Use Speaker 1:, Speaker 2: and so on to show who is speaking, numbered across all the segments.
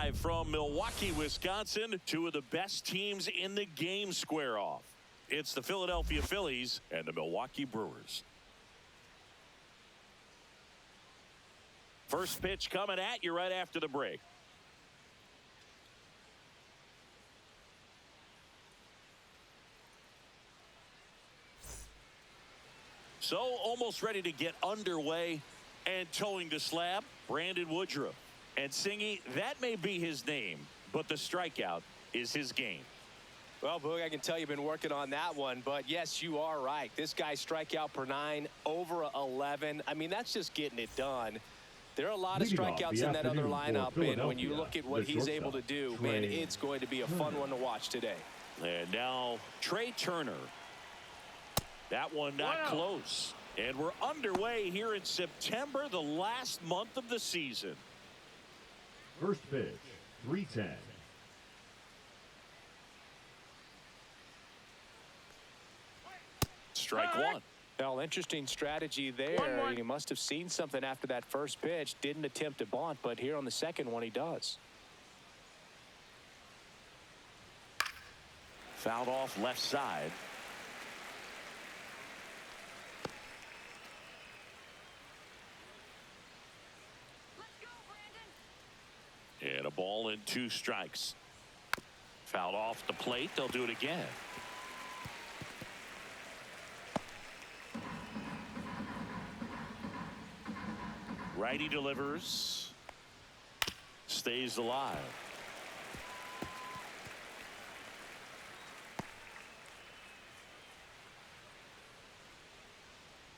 Speaker 1: Live from Milwaukee, Wisconsin, two of the best teams in the game square off. It's the Philadelphia Phillies and the Milwaukee Brewers. First pitch coming at you right after the break. So almost ready to get underway and towing the slab, Brandon Woodruff. And Singy, that may be his name, but the strikeout is his game.
Speaker 2: Well, Boog, I can tell you've been working on that one, but yes, you are right. This guy's strikeout per 9, over 11. I mean, that's just getting it done. There are a lot of strikeouts in that other lineup, and when you look at what he's able to do, man, it's going to be a fun one to watch today.
Speaker 1: And now Trey Turner. That one not close. And we're underway here in September, the last month of the season.
Speaker 3: First pitch, 3-10.
Speaker 1: Strike one.
Speaker 2: Well, interesting strategy there. He must have seen something after that first pitch. Didn't attempt to bunt, but here on the second one he does.
Speaker 1: Fouled off left side. And a ball and 2 strikes. Fouled off the plate. They'll do it again. Righty delivers. Stays alive.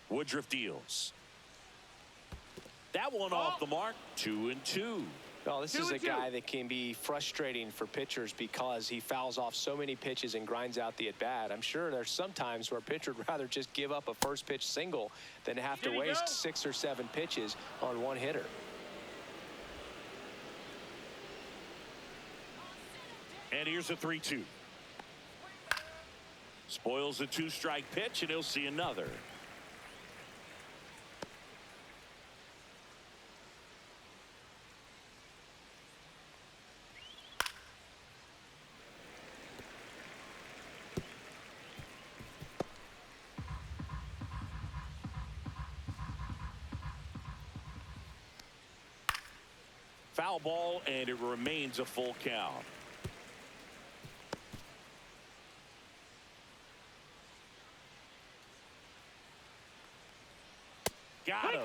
Speaker 1: Woodruff deals. That one off the mark. 2-2.
Speaker 2: Well, this is a guy that can be frustrating for pitchers because he fouls off so many pitches and grinds out the at-bat. I'm sure there's some times where a pitcher would rather just give up a first pitch single than have to waste 6 or 7 pitches on one hitter.
Speaker 1: And here's a 3-2. Spoils the 2-strike pitch, and he'll see another. Foul ball, and it remains a full count. Got him.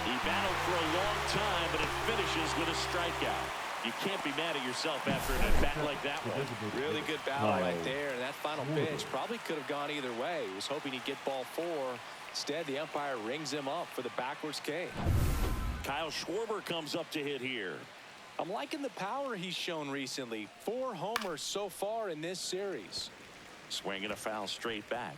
Speaker 1: He battled for a long time, but it finishes with a strikeout. You can't be mad at yourself after an at-bat like that one.
Speaker 2: Really good battle right there, and that final pitch probably could have gone either way. He was hoping he'd get ball 4. Instead, the umpire rings him up for the backwards K.
Speaker 1: Kyle Schwarber comes up to hit here.
Speaker 2: I'm liking the power he's shown recently. 4 homers so far in this series.
Speaker 1: Swinging a foul straight back.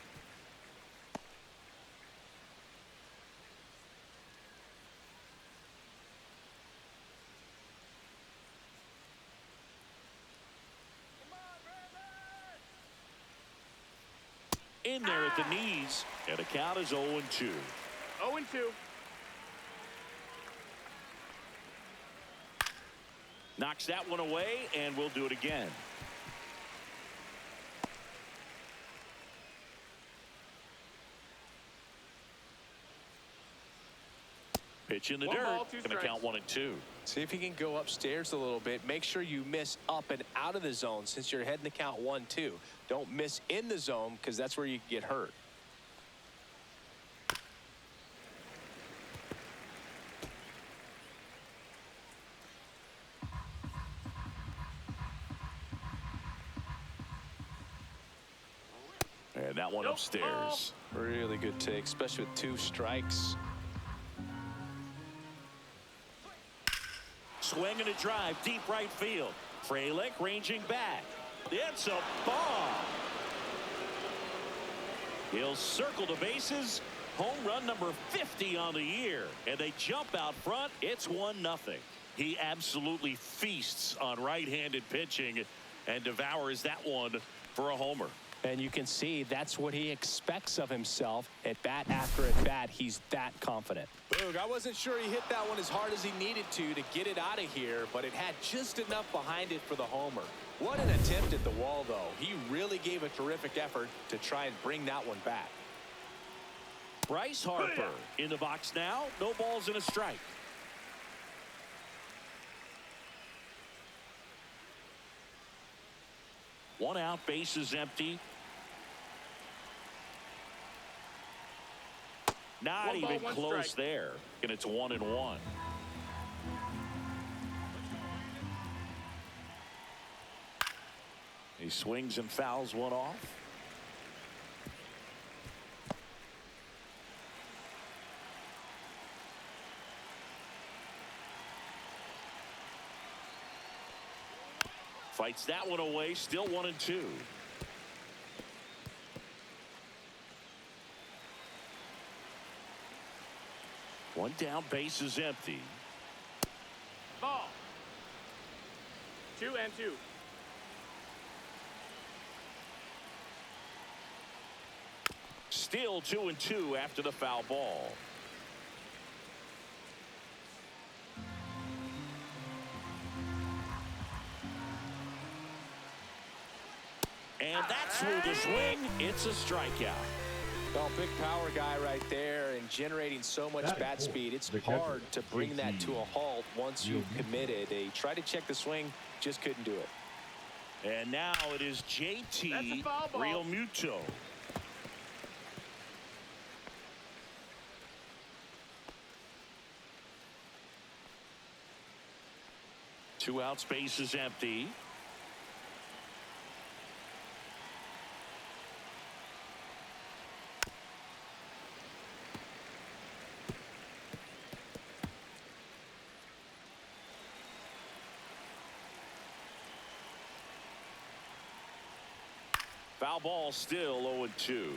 Speaker 1: In there at the knees, and the count is 0-2.
Speaker 4: 0-2.
Speaker 1: Knocks that one away, and we'll do it again. Pitch in the dirt. Going to count 1-2.
Speaker 2: See if you can go upstairs a little bit. Make sure you miss up and out of the zone since you're heading to count 1-2. Don't miss in the zone because that's where you get hurt.
Speaker 1: And that one upstairs.
Speaker 2: Really good take, especially with 2 strikes.
Speaker 1: Swing and a drive, deep right field. Frelick ranging back. It's a bomb. He'll circle the bases. Home run number 50 on the year. And they jump out front. It's 1-0. He absolutely feasts on right-handed pitching and devours that one for a homer.
Speaker 2: And you can see that's what he expects of himself at bat after at bat. He's that confident. Boog, I wasn't sure he hit that one as hard as he needed to get it out of here, but it had just enough behind it for the homer. What an attempt at the wall, though. He really gave a terrific effort to try and bring that one back.
Speaker 1: Bryce Harper in the box now. No balls and a strike. One out, base is empty. Not even close there. And it's 1-1. He swings and fouls one off. Fights that one away. Still 1-2. One down, base is empty.
Speaker 4: Ball. 2-2.
Speaker 1: Still 2-2 after the foul ball. And that's through the swing. It's a strikeout.
Speaker 2: Well, big power guy right there and generating so much bat speed. It's hard to bring that to a halt once you've committed. They tried to check the swing, just couldn't do it.
Speaker 1: And now it is JT Realmuto. Two outs, base is empty. Foul ball, still 0-2.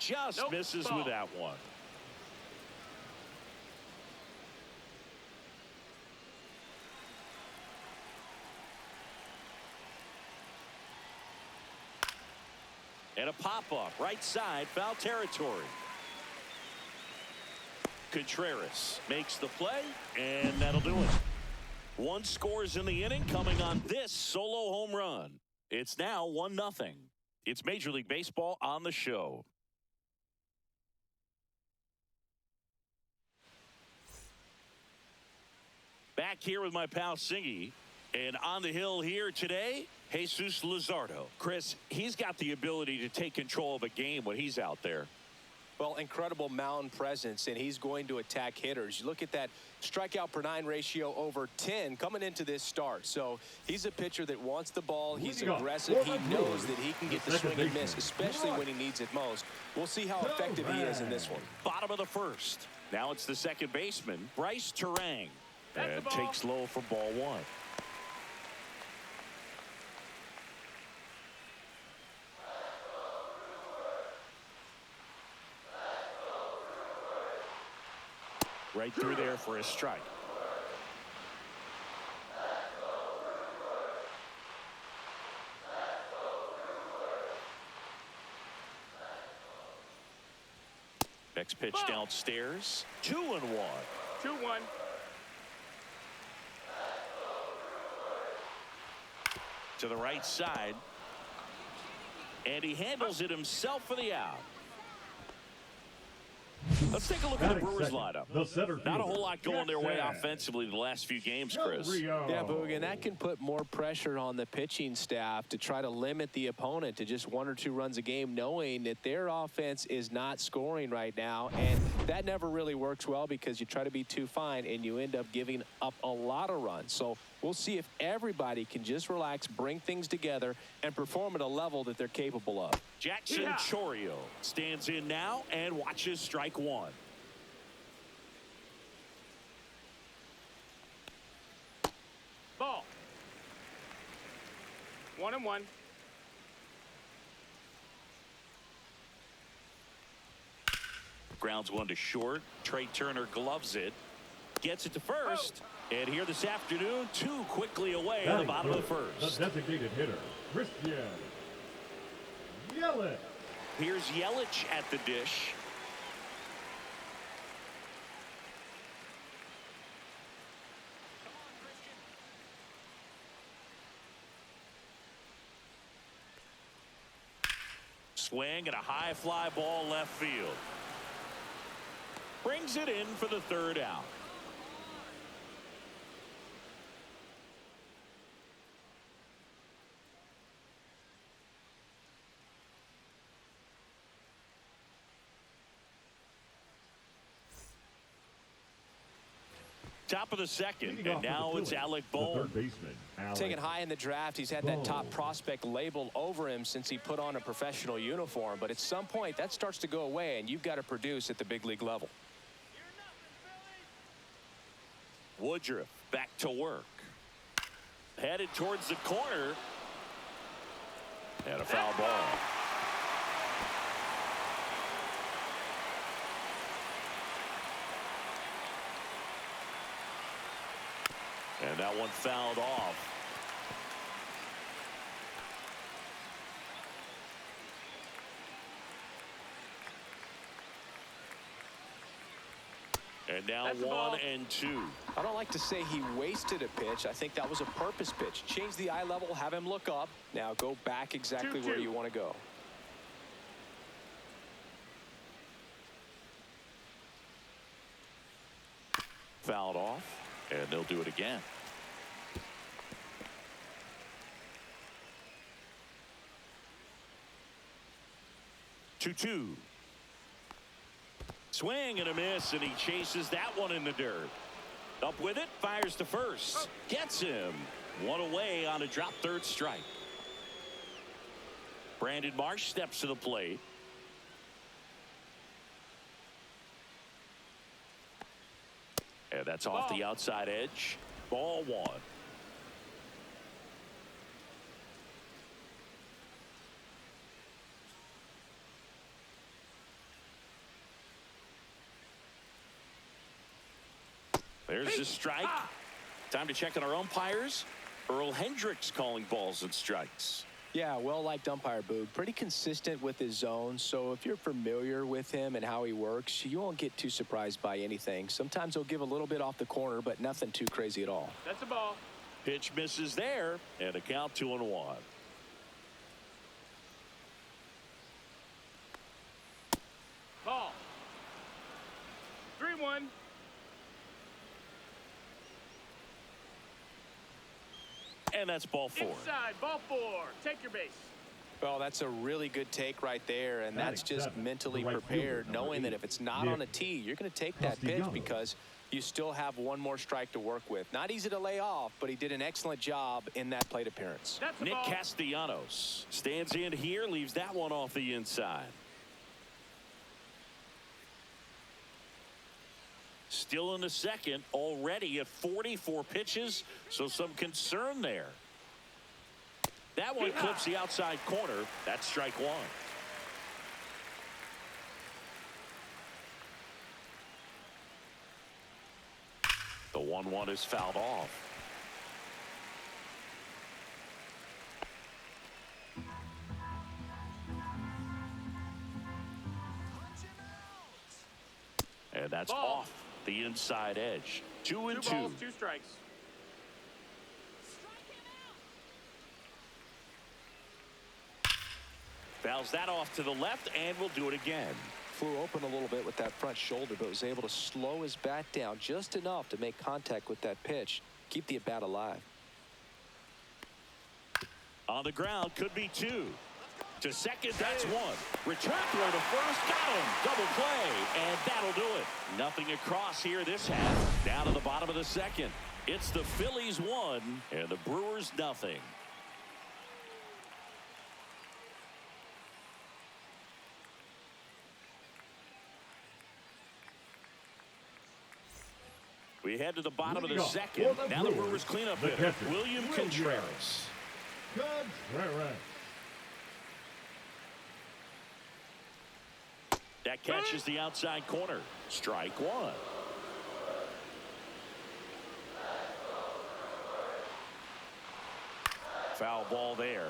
Speaker 1: Just misses with that one. And a pop-up right side, foul territory. Contreras makes the play, and that'll do it. One scores in the inning, coming on this solo home run. It's now 1-0. It's Major League Baseball on the show. Back here with my pal Singy, and on the hill here today, Jesus Luzardo. Chris, he's got the ability to take control of a game when he's out there.
Speaker 2: Well, incredible mound presence, and he's going to attack hitters. You look at that strikeout per 9 ratio over 10 coming into this start. So he's a pitcher that wants the ball. He's aggressive. He knows that he can get the swing and miss, especially when he needs it most. We'll see how effective he is in this one.
Speaker 1: Bottom of the first. Now it's the second baseman, Bryce Terang. And takes low for ball one. Right through there for a strike. Next pitch downstairs. 2-1.
Speaker 4: 2-1.
Speaker 1: To the right side. And he handles it himself for the out. Let's take a look at the Brewers lineup. Not a whole lot going their way offensively the last few games, Chris.
Speaker 2: Yeah, Boog, and that can put more pressure on the pitching staff to try to limit the opponent to just 1 or 2 runs a game, knowing that their offense is not scoring right now. And that never really works well because you try to be too fine and you end up giving up a lot of runs. So We'll see if everybody can just relax, bring things together, and perform at a level that they're capable of.
Speaker 1: Jackson Chourio stands in now and watches strike one.
Speaker 4: Ball. 1-1.
Speaker 1: Grounds one to short. Trey Turner gloves it. Gets it to first. And here this afternoon, two quickly away at the bottom of the first.
Speaker 3: The designated hitter, Christian Yelich.
Speaker 1: Here's Yelich at the dish. Swing and a high fly ball left field. Brings it in for the third out. Top of the second, and now it's Alec Bohm.
Speaker 2: Taken high in the draft, he's had that top prospect label over him since he put on a professional uniform. But at some point, that starts to go away, and you've got to produce at the big league level.
Speaker 1: Woodruff back to work. Headed towards the corner. And a foul ball. And that one fouled off. And now 1-2.
Speaker 2: I don't like to say he wasted a pitch. I think that was a purpose pitch. Change the eye level, have him look up. Now go back exactly where you want to go.
Speaker 1: Fouled off, and they'll do it again. Two. Swing and a miss, and he chases that one in the dirt. Up with it, fires to first. Gets him. One away on a drop third strike. Brandon Marsh steps to the plate. And that's off the outside edge. Ball one. There's the strike. Time to check on our umpires. Earl Hendricks calling balls and strikes.
Speaker 2: Yeah, well-liked umpire, Boog. Pretty consistent with his zone, so if you're familiar with him and how he works, you won't get too surprised by anything. Sometimes he'll give a little bit off the corner, but nothing too crazy at all.
Speaker 4: That's a ball.
Speaker 1: Pitch misses there, and a count 2-1.
Speaker 4: Ball. 3-1.
Speaker 1: And that's ball four.
Speaker 4: Inside, ball four. Take your base.
Speaker 2: Well, that's a really good take right there, and that's just mentally prepared, knowing that if it's not on a tee, you're going to take that pitch because you still have one more strike to work with. Not easy to lay off, but he did an excellent job in that plate appearance.
Speaker 1: Nick Castellanos stands in here, leaves that one off the inside. Still in the second, already at 44 pitches, so some concern there. That one clips the outside corner. That's strike one. The 1-1 is fouled off. And that's off the inside edge. 2-2.
Speaker 4: 2 balls, 2 strikes.
Speaker 1: Fouls that off to the left, and we'll do it again.
Speaker 2: Flew open a little bit with that front shoulder, but was able to slow his bat down just enough to make contact with that pitch. Keep the at-bat alive.
Speaker 1: On the ground, could be 2. To second, that's 1. Return throw to first, got him. Double play, and that'll do it. Nothing across here this half. Down to the bottom of the second. It's the Phillies 1 and the Brewers nothing. We head to the bottom of the second. Now the Brewers cleanup hitter, William Contreras. That catches the outside corner. Strike one. Foul ball there.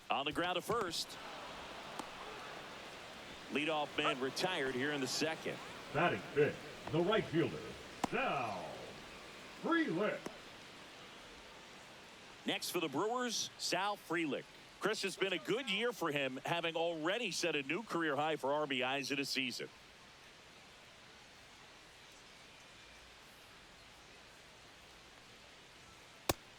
Speaker 1: On the ground to first. Leadoff man retired here in the second.
Speaker 3: Batting fifth, the right fielder, Sal Frelick.
Speaker 1: Next for the Brewers, Sal Frelick. Chris, it's been a good year for him, having already set a new career high for RBIs in a season.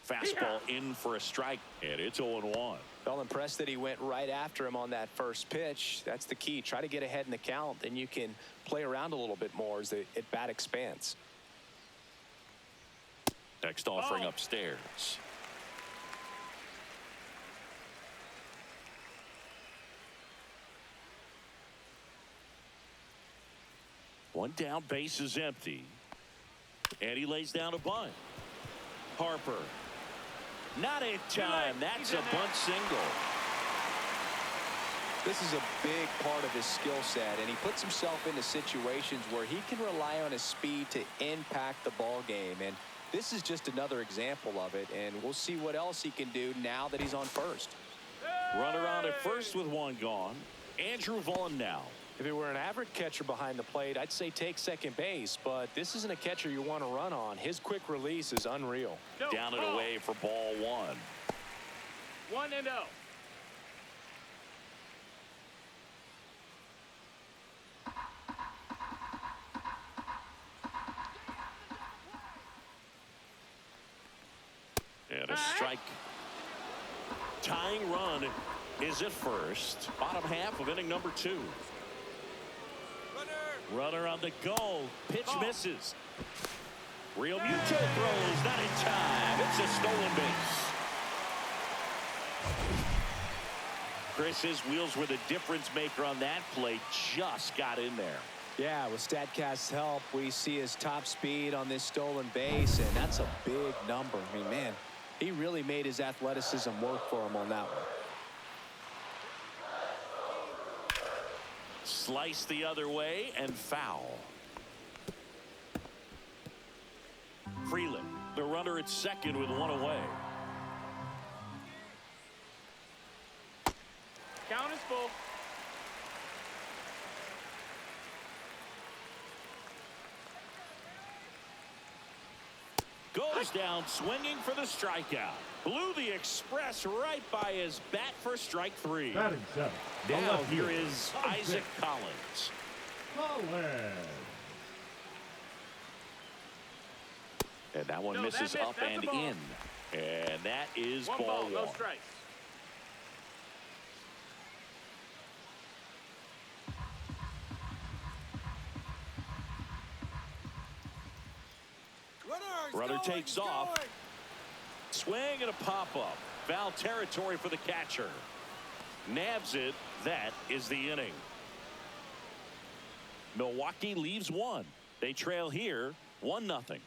Speaker 1: Fastball in for a strike, and it's 0-1.
Speaker 2: Well, impressed that he went right after him on that first pitch. That's the key. Try to get ahead in the count, then you can play around a little bit more as the at-bat expands.
Speaker 1: Next offering upstairs. One down, base is empty. And he lays down a bunt. Harper. Not in time. That's a bunt single.
Speaker 2: This is a big part of his skill set, and he puts himself into situations where he can rely on his speed to impact the ball game. And this is just another example of it, and we'll see what else he can do now that he's on first.
Speaker 1: Runner on at first with one gone. Andrew Vaughn now.
Speaker 2: If it were an average catcher behind the plate, I'd say take second base, but this isn't a catcher you want to run on. His quick release is unreal.
Speaker 1: Down and away for ball one.
Speaker 4: 1-0.
Speaker 1: And a strike. Tying run is at first. Bottom half of inning number 2. Runner on the go. Pitch misses. Real Muto throws. Not in time. It's a stolen base. Chris, his wheels were the difference maker on that play. Just got in there.
Speaker 2: Yeah, with StatCast's help, we see his top speed on this stolen base, and that's a big number. I mean, man, he really made his athleticism work for him on that one.
Speaker 1: Slice the other way and foul. Freeland, the runner at second with one away.
Speaker 4: Count is full.
Speaker 1: Goes down swinging for the strikeout. Blew the express right by his bat for strike 3.
Speaker 3: Batting seventh.
Speaker 1: Now here is Isaac Collins. And that one misses up and in. And that is ball 1.
Speaker 4: No strikes.
Speaker 1: Runner takes off. Swing and a pop-up. Foul territory for the catcher. Nabs it. That is the inning. Milwaukee leaves 1. They trail here 1-0.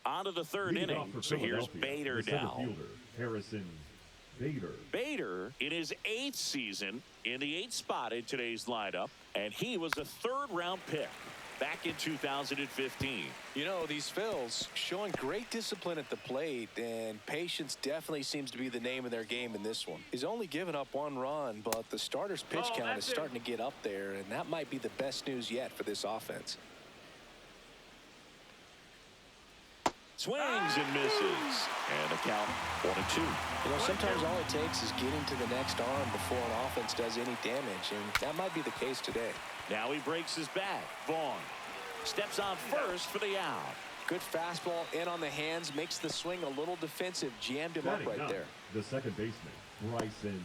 Speaker 1: On to the third inning. So here's Bader now.
Speaker 3: Harrison Bader.
Speaker 1: Bader in his 8th season in the 8th spot in today's lineup, and he was a 3rd-round pick back in 2015.
Speaker 2: You know, these Phils showing great discipline at the plate, and patience definitely seems to be the name of their game in this one. He's only given up 1 run, but the starter's pitch count is starting to get up there, and that might be the best news yet for this offense.
Speaker 1: Swings and misses. And the count 1-2.
Speaker 2: You know, sometimes all it takes is getting to the next arm before an offense does any damage, and that might be the case today.
Speaker 1: Now he breaks his back. Vaughn steps on first for the out.
Speaker 2: Good fastball in on the hands, makes the swing a little defensive, jammed him up right there.
Speaker 3: The second baseman, Bryson.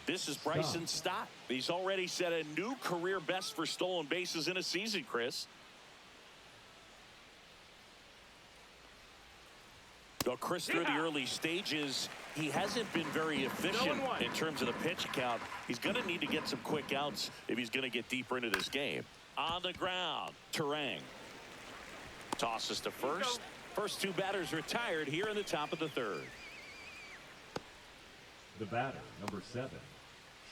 Speaker 1: This is Bryson Stott. He's already set a new career best for stolen bases in a season, Chris. Well, Chris, through the early stages, he hasn't been very efficient in terms of the pitch count. He's going to need to get some quick outs if he's going to get deeper into this game. On the ground, Terang tosses to first. First two batters retired here in the top of the third.
Speaker 3: The batter, number 7,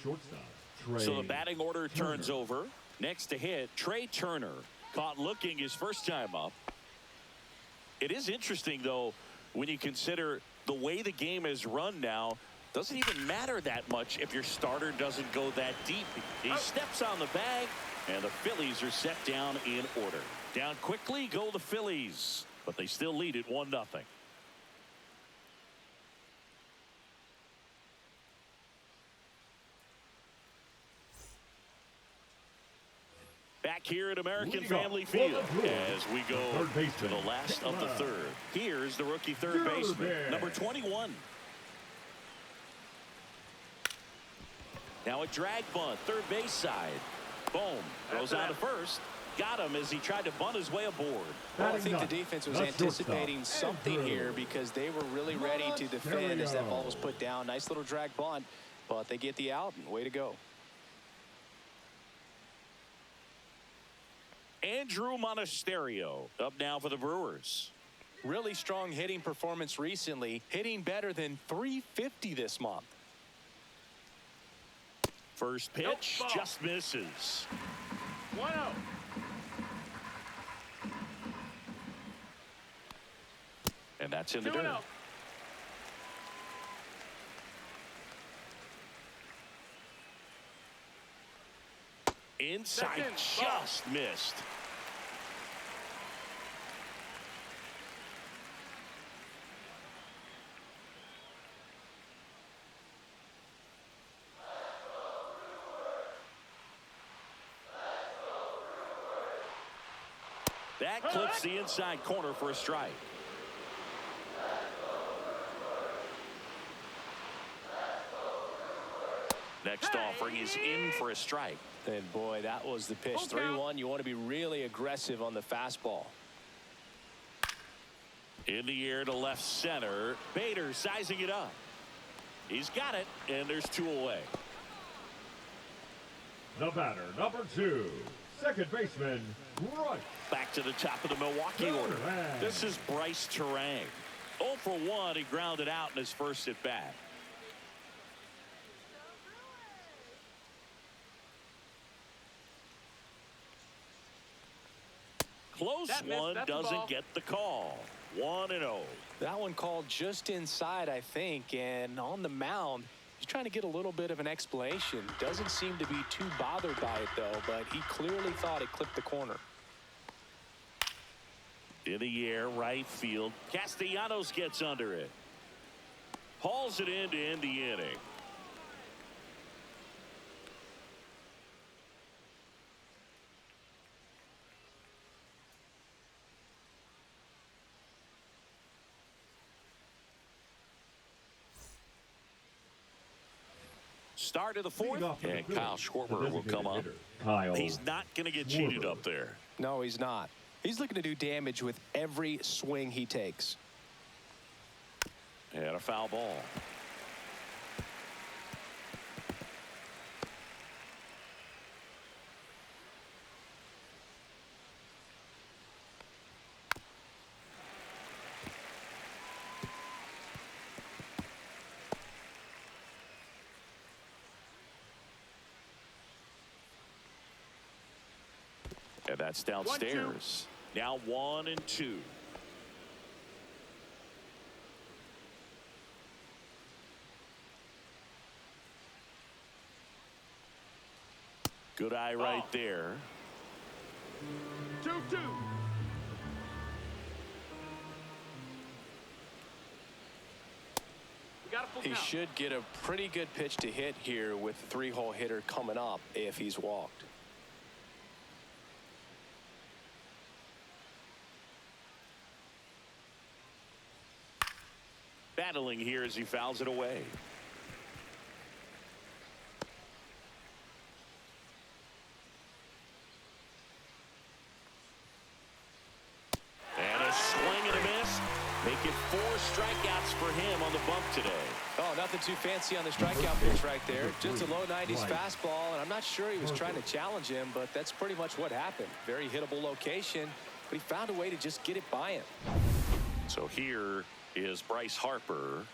Speaker 3: shortstop, Trey.
Speaker 1: So the batting order
Speaker 3: Turner.
Speaker 1: turns over. Next to hit, Trey Turner. Caught looking his first time up. It is interesting, though, when you consider the way the game is run now. Doesn't even matter that much if your starter doesn't go that deep. He steps on the bag, and the Phillies are set down in order. Down quickly go the Phillies, but they still lead it 1-0. Back here at American Family Field as we go to the last of the third. Here's the rookie third baseman, number 21. Now a drag bunt, third base side. Boom, goes on to first. Got him as he tried to bunt his way aboard.
Speaker 2: Well, I think the defense was anticipating something here because they were really ready to defend as that ball was put down. Nice little drag bunt, but they get the out, and way to go.
Speaker 1: Andrew Monasterio up now for the Brewers.
Speaker 2: Really strong hitting performance recently, hitting better than .350 this month.
Speaker 1: First pitch just misses.
Speaker 4: 1-0.
Speaker 1: And that's in the dirt. Inside, just missed. That clips the inside corner for a strike. Next offering is in for a strike.
Speaker 2: And boy, that was the pitch. 3-1. You want to be really aggressive on the fastball.
Speaker 1: In the air to left center. Bader sizing it up. He's got it, and there's 2 away.
Speaker 3: The batter, number 2, second baseman, Rush.
Speaker 1: Back to the top of the Milwaukee order. This is Bryce Terang. 0 for 1. He grounded out in his first at bat. Close one, doesn't get the call. 1-0.
Speaker 2: That one called just inside, I think, and on the mound, he's trying to get a little bit of an explanation. Doesn't seem to be too bothered by it, though, but he clearly thought it clipped the corner.
Speaker 1: In the air, right field. Castellanos gets under it. Hauls it in to end the inning. Start of the fourth, and Kyle Schwarber will come up. He's not going to get cheated up there.
Speaker 2: No, he's not. He's looking to do damage with every swing he takes.
Speaker 1: And a foul ball. And that's downstairs. Now 1-2. Good eye right there.
Speaker 4: 2-2. You got a full
Speaker 2: He
Speaker 4: count.
Speaker 2: should get a pretty good pitch to hit here with the three-hole hitter coming up if he's walked.
Speaker 1: Battling here as he fouls it away. And a swing and a miss. Making 4 strikeouts for him on the bump today.
Speaker 2: Oh, nothing too fancy on the strikeout pitch right there. Just a low 90s fastball, and I'm not sure he was trying to challenge him, but that's pretty much what happened. Very hittable location, but he found a way to just get it by him.
Speaker 1: So here is Bryce Harper.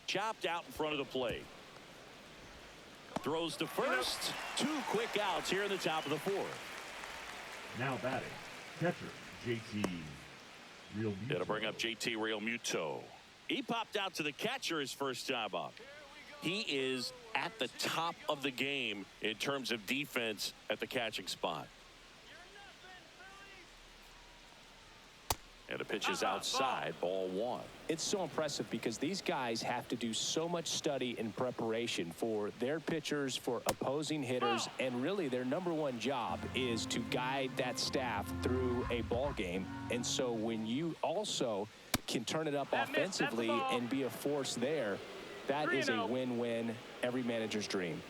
Speaker 1: Chopped out in front of the plate. Throws to first. 2 quick outs here in the top of the 4th.
Speaker 3: Now batting, catcher, JT Real Muto.
Speaker 1: It'll bring up JT Real Muto. He popped out to the catcher his first time up. He is at the top of the game in terms of defense at the catching spot. And the pitch is outside, ball 1.
Speaker 2: It's so impressive because these guys have to do so much study and preparation for their pitchers, for opposing hitters, and really their #1 job is to guide that staff through a ball game. And so when you also can turn it up offensively and be a force there, that is a win-win, every manager's dream.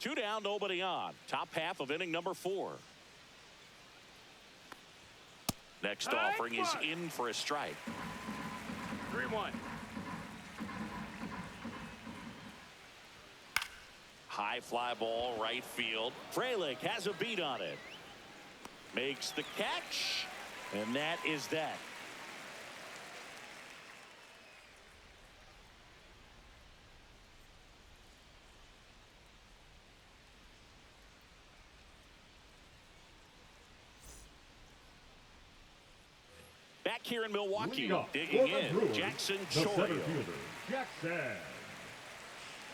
Speaker 1: Two down, nobody on. Top half of inning number 4. Next offering is in for a strike.
Speaker 4: 3-1.
Speaker 1: High fly ball, right field. Frelick has a beat on it. Makes the catch, and that is that. Back here in Milwaukee, digging in,
Speaker 3: Brewers,
Speaker 1: Jackson
Speaker 3: the center
Speaker 1: Chourio.
Speaker 3: fielder, Jackson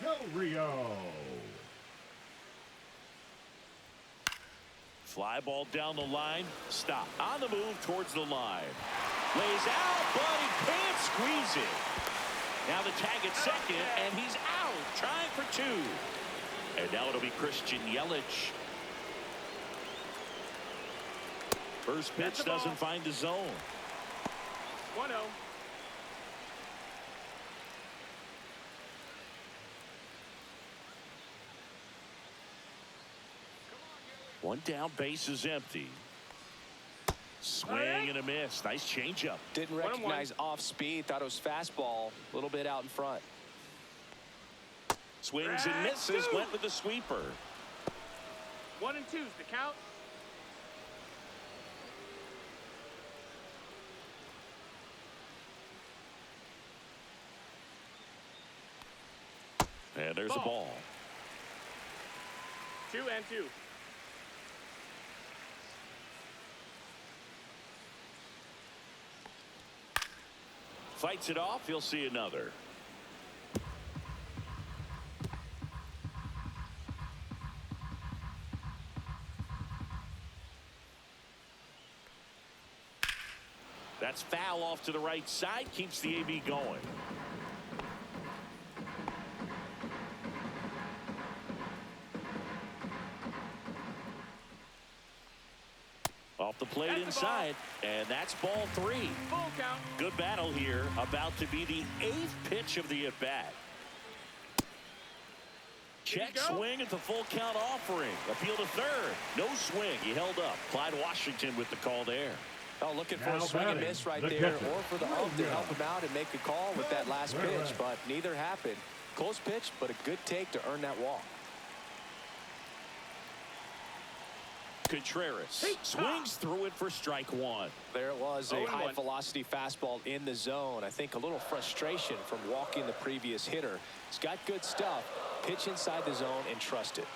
Speaker 3: Chourio.
Speaker 1: Fly ball down the line. Stop. On the move towards the line. Lays out, but he can't squeeze it. Now the tag at second, and he's out. Trying for 2. And now it'll be Christian Yelich. First pitch doesn't find the zone.
Speaker 4: 1-0.
Speaker 1: One down, base is empty. Swing and a miss. Nice changeup.
Speaker 2: Didn't recognize off speed. Thought it was fastball. A little bit out in front.
Speaker 1: Swings and misses. Went with the sweeper.
Speaker 4: 1 and 2's the count.
Speaker 1: And there's a ball.
Speaker 4: 2 and 2.
Speaker 1: Fights it off. He'll see another. That's foul off to the right side. Keeps the AB going. Off the plate inside, and that's ball 3.
Speaker 4: Full count.
Speaker 1: Good battle here. About to be the 8th pitch of the at-bat. Check swing at the full count offering. Appeal to third. No swing. He held up. Clyde Washington with the call there.
Speaker 2: Oh, looking for a swing and miss right there, or for the ump to help him out and make a call with that last pitch, but neither happened. Close pitch, but a good take to earn that walk.
Speaker 1: Contreras swings through it for strike 1.
Speaker 2: There it was, a high velocity fastball in the zone. I think a little frustration from walking the previous hitter. He's got good stuff. Pitch inside the zone and trust it.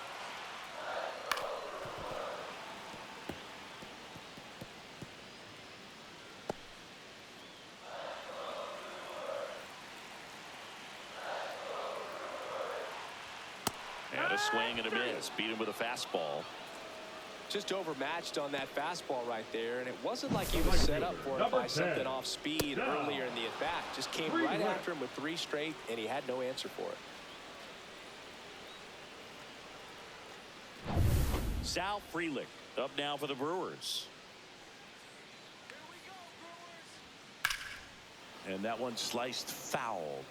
Speaker 1: swing and a miss. Beat him with a fastball.
Speaker 2: Just overmatched on that fastball right there, and it wasn't like he was set up for it by something off speed earlier in the at-bat. Just came right after him with 3 straight, and he had no answer for it.
Speaker 1: Sal Frelick up now for the Brewers. And that one sliced foul.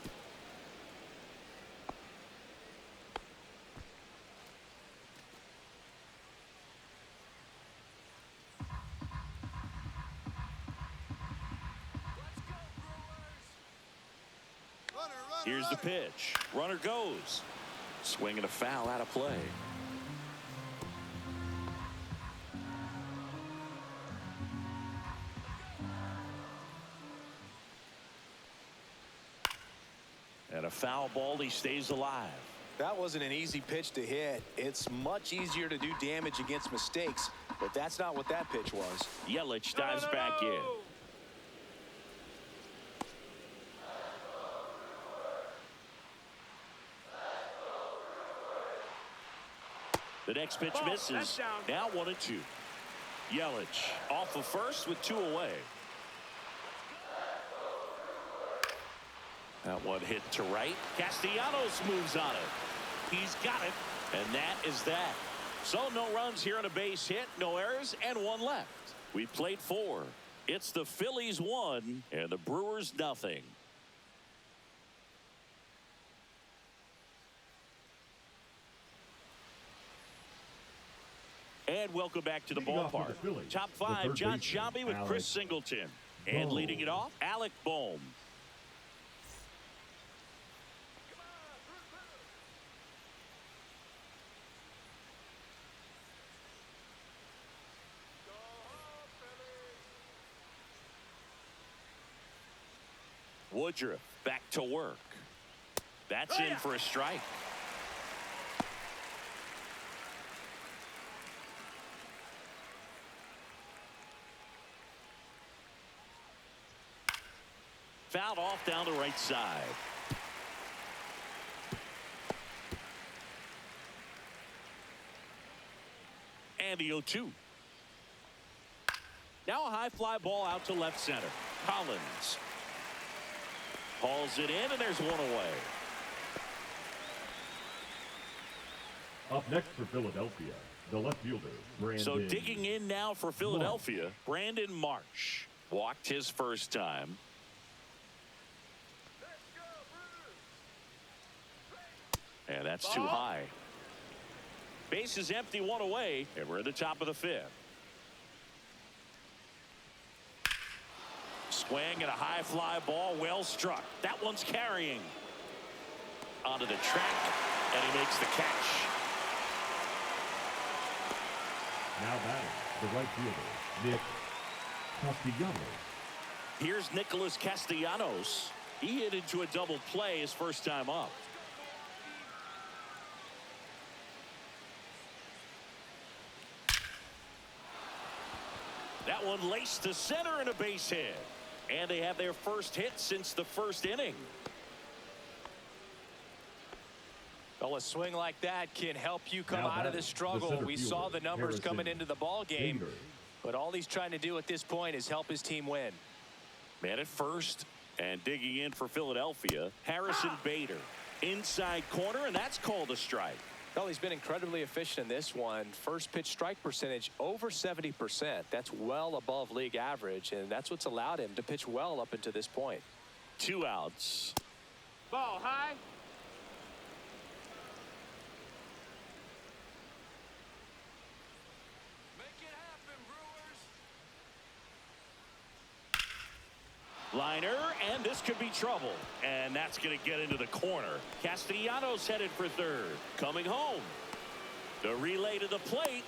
Speaker 1: Here's the pitch. Runner goes. Swing and a foul out of play. And a foul ball. He stays alive.
Speaker 2: That wasn't an easy pitch to hit. It's much easier to do damage against mistakes, but that's not what that pitch was.
Speaker 1: Yelich dives back in. The next pitch misses. Now 1-2. Yelich off of first with 2 away. That one hit to right. Castellanos moves on it. He's got it. And that is that. So no runs here on a base hit, no errors, and 1 left. We played 4. It's the Phillies 1 and the Brewers nothing. And welcome back to the ballpark. Top 5, John Sciambi with Chris Singleton. And leading it off, Alec Bohm. Woodruff back to work. That's in for a strike. Fouled off down the right side. And the 0-2. Now a high fly ball out to left center. Collins hauls it in, and there's 1 away.
Speaker 3: Up next for Philadelphia, the left fielder, Brandon.
Speaker 1: So digging in now for Philadelphia, Brandon Marsh walked his first time. And that's too high. Base is empty, 1 away, and we're at the top of the 5th. Swing and a high fly ball, well struck. That one's carrying. Onto the track, and he makes the catch.
Speaker 3: Now batting, the right fielder, Nick Castellanos.
Speaker 1: Here's Nicholas Castellanos. He hit into a double play his first time up. That one laced to center and a base hit. And they have their first hit since the first inning.
Speaker 2: Well, a swing like that can help you come out of the struggle. We saw the numbers coming into the ball game, but all he's trying to do at this point is help his team win.
Speaker 1: Man at first, and digging in for Philadelphia, Harrison Bader. Inside corner, and that's called a strike.
Speaker 2: Well, he's been incredibly efficient in this one. First pitch strike percentage over 70%. That's well above league average, and that's what's allowed him to pitch well up until this point.
Speaker 1: 2 outs.
Speaker 4: Ball high.
Speaker 2: Make it happen, Brewers.
Speaker 1: Liner, and this could be trouble. And that's going to get into the corner. Castellanos headed for third. Coming home. The relay to the plate.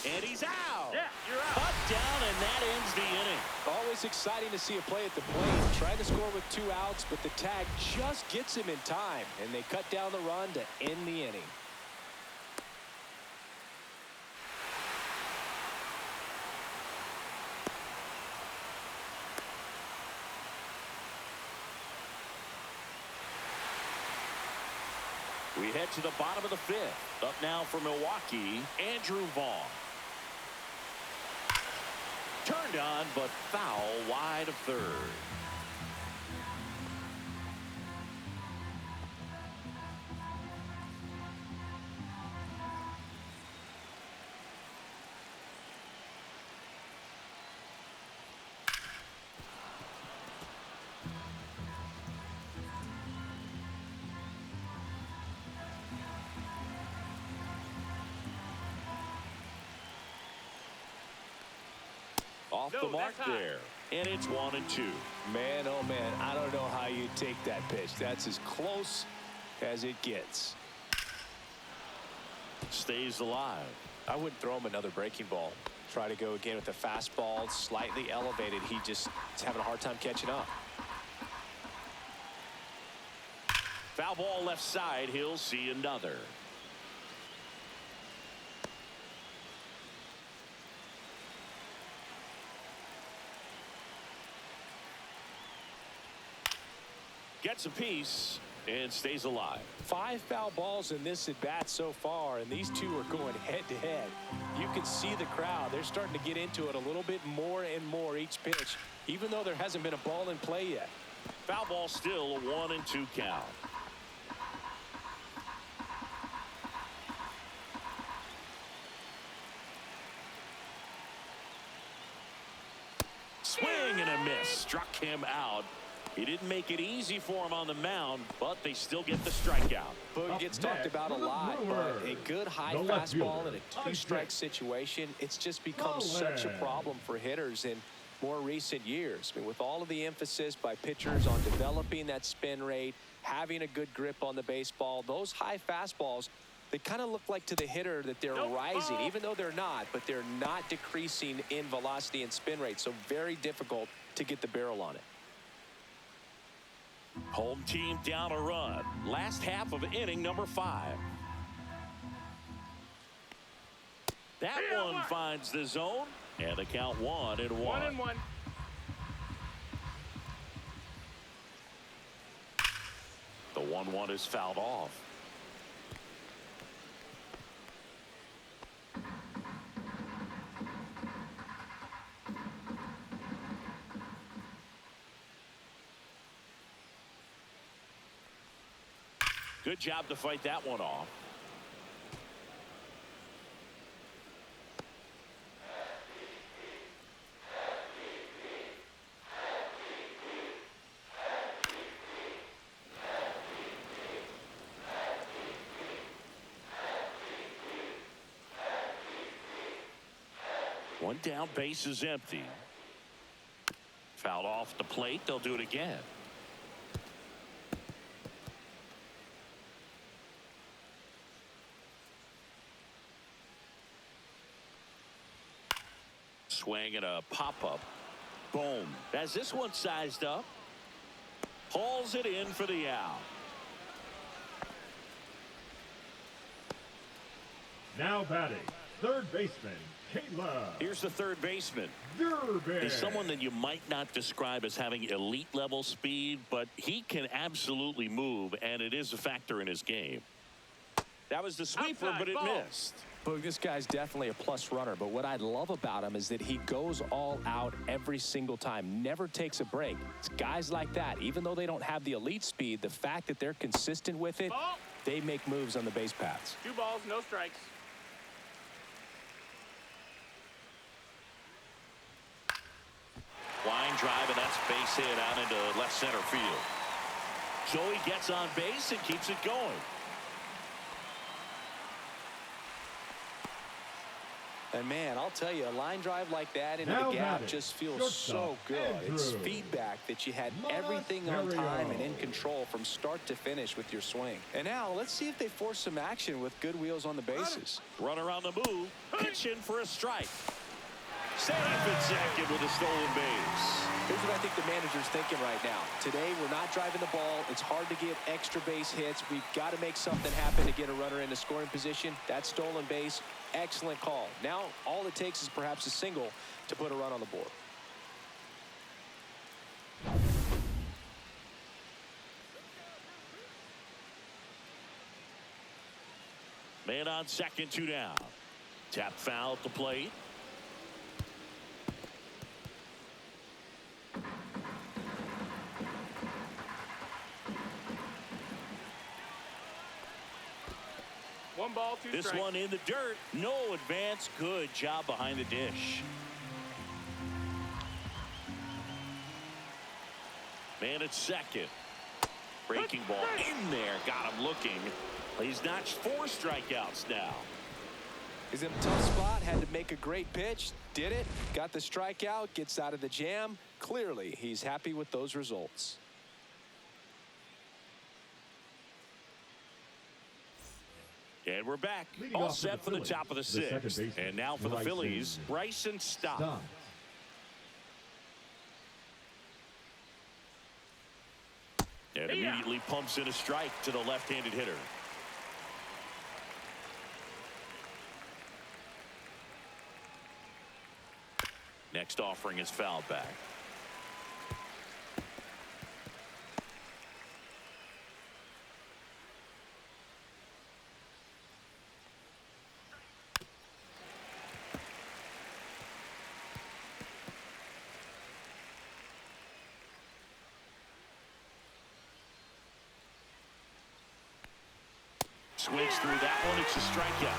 Speaker 1: And he's out.
Speaker 4: Yeah, you're out.
Speaker 1: Cut down, and that ends the inning.
Speaker 2: Always exciting to see a play at the plate. Trying to score with 2 outs, but the tag just gets him in time. And they cut down the run to end the inning.
Speaker 1: We head to the bottom of the 5th. Up now for Milwaukee, Andrew Vaughn. Turned on, but foul wide of third. Off the mark there, and it's 1-2.
Speaker 2: Man, oh man, I don't know how you take that pitch. That's as close as it gets.
Speaker 1: Stays alive.
Speaker 2: I wouldn't throw him another breaking ball. Try to go again with the fastball, slightly elevated. He just is having a hard time catching up.
Speaker 1: Foul ball left side. He'll see another. Gets a piece and stays alive.
Speaker 2: 5 foul balls in this at bat so far, and these two are going head to head. You can see the crowd. They're starting to get into it a little bit more and more each pitch, even though there hasn't been a ball in play yet.
Speaker 1: Foul ball still a 1-2 count. Swing and a miss. Struck him out. He didn't make it easy for him on the mound, but they still get the strikeout.
Speaker 2: Boog gets talked about a lot, but a good high fastball in a 2-strike situation, it's just become such a problem for hitters in more recent years. I mean, with all of the emphasis by pitchers on developing that spin rate, having a good grip on the baseball, those high fastballs, they kind of look like to the hitter that they're rising, even though they're not, but they're not decreasing in velocity and spin rate, so very difficult to get the barrel on it.
Speaker 1: Home team down a run. Last half of inning number 5. That one finds the zone, and the count 1-1.
Speaker 4: 1-1.
Speaker 1: The 1-1 is fouled off. Good job to fight that one off. One down, base is empty. Fouled off the plate. They'll do it again. Swing and a pop-up. Boom. As this one sized up, hauls it in for the out.
Speaker 3: Now batting, third baseman, Caleb.
Speaker 1: Here's the third baseman.
Speaker 3: Durbin.
Speaker 1: He's someone that you might not describe as having elite level speed, but he can absolutely move, and it is a factor in his game. That was the sweeper,
Speaker 4: Outside
Speaker 1: but it
Speaker 4: ball.
Speaker 1: missed.
Speaker 2: Boog, this guy's definitely a plus runner, but what I love about him is that he goes all out every single time, never takes a break. It's guys like that, even though they don't have the elite speed, the fact that they're consistent with it,
Speaker 4: Ball.
Speaker 2: they make moves on the base paths.
Speaker 4: 2 balls, no strikes.
Speaker 1: Line drive, and that's base hit out into left center field. Joey gets on base and keeps it going.
Speaker 2: And man, I'll tell you, a line drive like that into
Speaker 3: Now
Speaker 2: the gap
Speaker 3: batting,
Speaker 2: just feels
Speaker 3: shortstop,
Speaker 2: so good. It's
Speaker 3: Andrew.
Speaker 2: feedback that you had everything on time and in control from start to finish with your swing. And now let's see if they force some action with good wheels on the bases.
Speaker 1: Runner on the move, pitching for a strike. Safe at second with a stolen base.
Speaker 2: Here's what I think the manager's thinking right now. Today, we're not driving the ball. It's hard to get extra base hits. We've got to make something happen to get a runner into scoring position. That stolen base, excellent call. Now, all it takes is perhaps a single to put a run on the board.
Speaker 1: Man on second, 2 down. Tap foul at the plate.
Speaker 4: One ball, 2
Speaker 1: This
Speaker 4: strikes.
Speaker 1: one in the dirt. No advance. Good job behind the dish. Man at second. Breaking ball in there. Got him looking. He's notched 4 strikeouts now.
Speaker 2: He's in a tough spot. Had to make a great pitch. Did it. Got the strikeout. Gets out of the jam. Clearly, he's happy with those results.
Speaker 1: And we're back.
Speaker 3: Leading
Speaker 1: All
Speaker 3: off
Speaker 1: set for the
Speaker 3: Phillies,
Speaker 1: top of the
Speaker 3: second
Speaker 1: 6th.
Speaker 3: baseman,
Speaker 1: And now for the Phillies, Bryson Stott.
Speaker 3: Stott.
Speaker 1: And immediately pumps in a strike to the left-handed hitter. Next offering is fouled back. Swings through that one. It's a strikeout.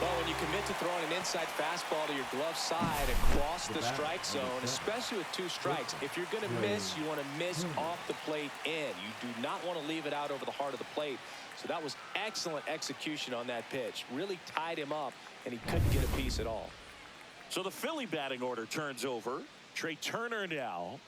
Speaker 2: Well, when you commit to throwing an inside fastball to your glove side across the strike zone, especially with 2 strikes, if you're going to miss, you want to miss off the plate in. You do not want to leave it out over the heart of the plate. So that was excellent execution on that pitch. Really tied him up, and he couldn't get a piece at all.
Speaker 1: So the Philly batting order turns over. Trey Turner now.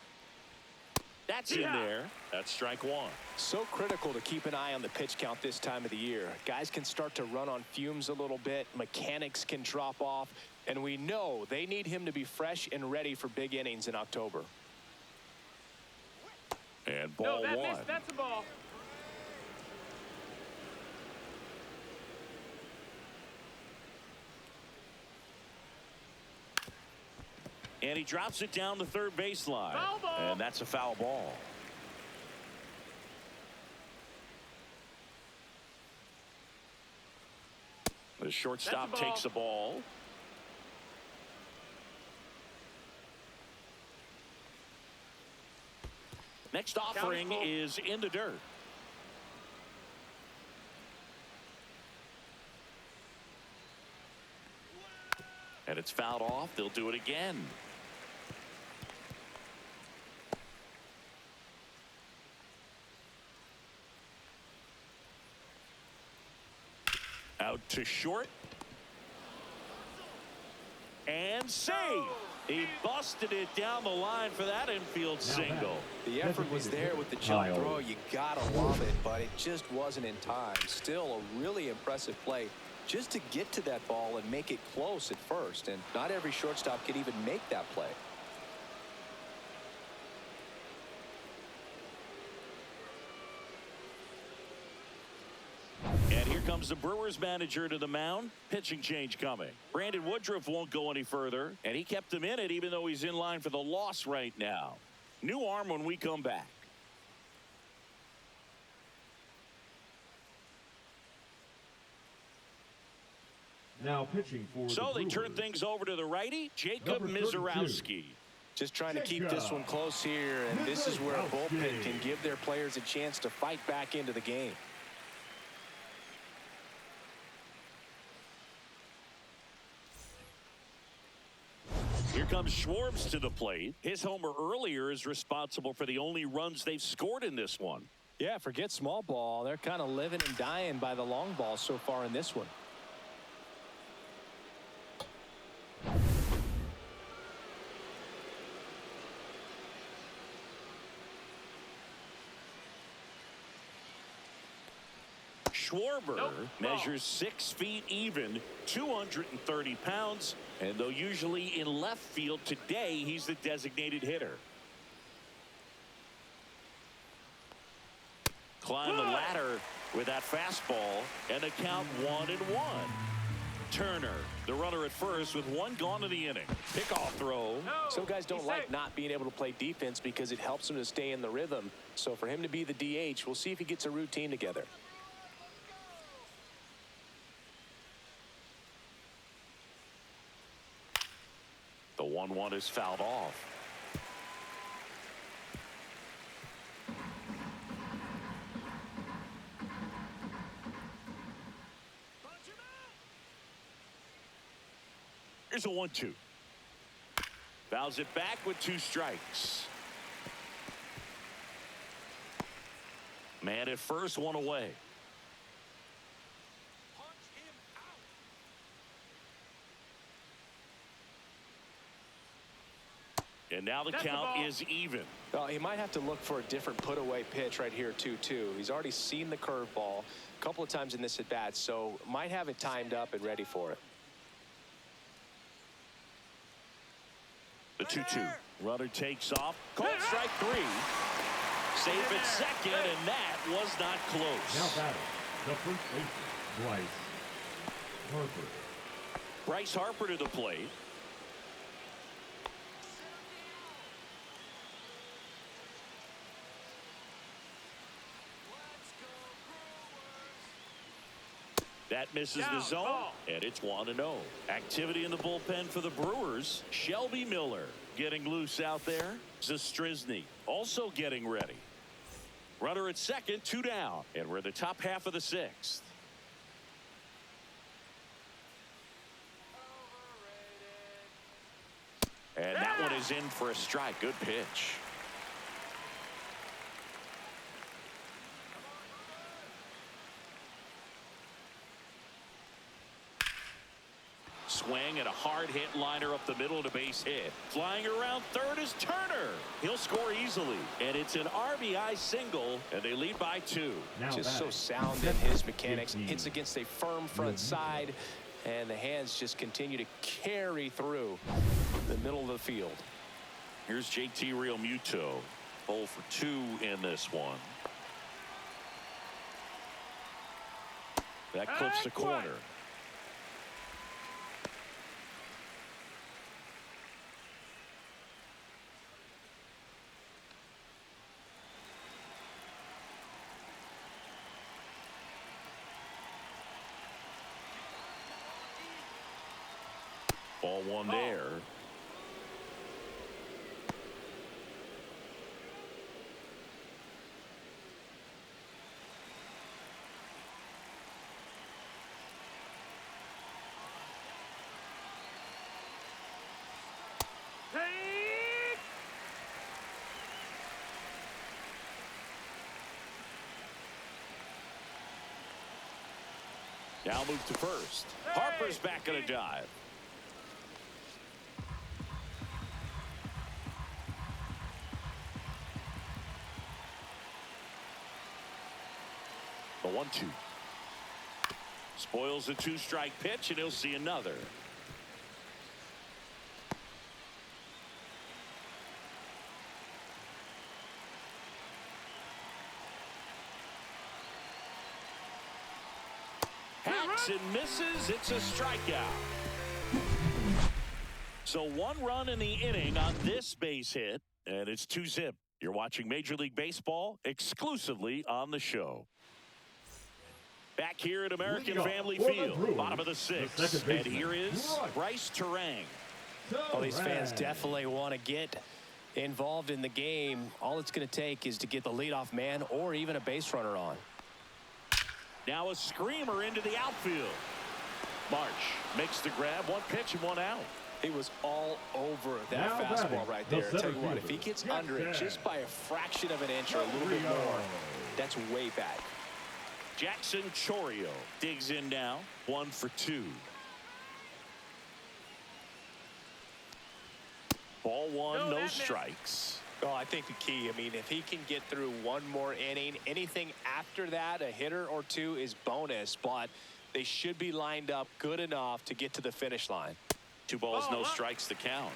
Speaker 1: That's in there. That's strike 1.
Speaker 2: So critical to keep an eye on the pitch count this time of the year. Guys can start to run on fumes a little bit. Mechanics can drop off. And we know they need him to be fresh and ready for big innings in October.
Speaker 1: And ball
Speaker 4: No, that
Speaker 1: 1.
Speaker 4: missed. That's a ball.
Speaker 1: And he drops it down the third baseline.
Speaker 4: Foul ball.
Speaker 1: And that's a foul ball. The shortstop
Speaker 4: That's a ball.
Speaker 1: takes the ball. Next offering
Speaker 4: full.
Speaker 1: is in the dirt. And it's fouled off. They'll do it again. Out to short. And save. He busted it down the line for that infield single.
Speaker 2: The effort was there with the jump throw. You gotta love it, but it just wasn't in time. Still a really impressive play just to get to that ball and make it close at first. And not every shortstop can even make that play.
Speaker 1: And here comes the Brewers manager to the mound. Pitching change coming. Brandon Woodruff won't go any further, and he kept him in it even though he's in line for the loss right now. New arm when we come back.
Speaker 3: Now pitching for
Speaker 1: So
Speaker 3: the
Speaker 1: they turn
Speaker 3: Brewers,
Speaker 1: things over to the righty, Jacob
Speaker 3: Number 32.
Speaker 1: Mizorowski.
Speaker 2: Just trying to keep this one close here, and this is where a bullpen can give their players a chance to fight back into the game.
Speaker 1: Here comes Schwartz to the plate. His homer earlier is responsible for the only runs they've scored in this one.
Speaker 2: Yeah, forget small ball. They're kind of living and dying by the long ball so far in this one.
Speaker 1: Schwarber
Speaker 4: Nope.
Speaker 1: measures 6 feet even, 230 pounds, and though usually in left field, today he's the designated hitter. Climb the ladder with that fastball, and the count 1-1. Turner, the runner at first with 1 gone in the inning. Pickoff throw.
Speaker 4: No,
Speaker 2: Some guys don't
Speaker 4: he's
Speaker 2: like
Speaker 4: safe.
Speaker 2: not being able to play defense because it helps them to stay in the rhythm. So for him to be the DH, we'll see if he gets a routine together.
Speaker 1: one is fouled off. Here's a 1-2. Fouls it back with 2 strikes. Man at first, 1 away. And now the count is even.
Speaker 2: Well, he might have to look for a different put-away pitch right here, 2-2. He's already seen the curveball a couple of times in this at-bat, so might have it timed up and ready for it.
Speaker 1: The 2-2. Runner takes off. Called strike 3. Safe at second, and that was not close.
Speaker 3: Now batting, the first baseman, Bryce Harper.
Speaker 1: Bryce Harper to the plate. That misses the zone, and it's 1-0. Activity in the bullpen for the Brewers. Shelby Miller getting loose out there. Zastrizny also getting ready. Runner at second, 2 down, and we're in the top half of the 6th. And that one is in for a strike. Good pitch. Swing and a hard hit liner up the middle and a base hit. Flying around third is Turner. He'll score easily. And it's an RBI single, and they lead by 2.
Speaker 3: Now
Speaker 2: just so sound in his mechanics. Hits against a firm front side, and the hands just continue to carry through the middle of the field.
Speaker 1: Here's JT Realmuto. 0 for 2 in this one. That clips the corner. Ball 1 there. Now move to first. Harper's back in a dive. The 1-2. Spoils a 2-strike pitch, and he'll see another. Hacks and misses. It's a strikeout. So 1 run in the inning on this base hit, and it's 2-zip. You're watching Major League Baseball exclusively on the show. Back here at American Family Field, bottom of the 6th, and here is Bryce Turang.
Speaker 2: Well, these fans definitely want to get involved in the game. All it's going to take is to get the leadoff man or even a base runner on.
Speaker 1: Now a screamer into the outfield. March makes the grab. 1 pitch and 1 out.
Speaker 2: He was all over that fastball right there. Tell you what, if he gets under it just by a fraction of an inch or a little bit more, that's way back.
Speaker 1: Jackson Chourio digs in now. 1 for 2. Ball 1, no strikes.
Speaker 2: Oh, I think the key, I mean, if he can get through 1 more inning, anything after that, a hitter or 2 is bonus, but they should be lined up good enough to get to the finish line.
Speaker 1: 2 balls, no strikes to count.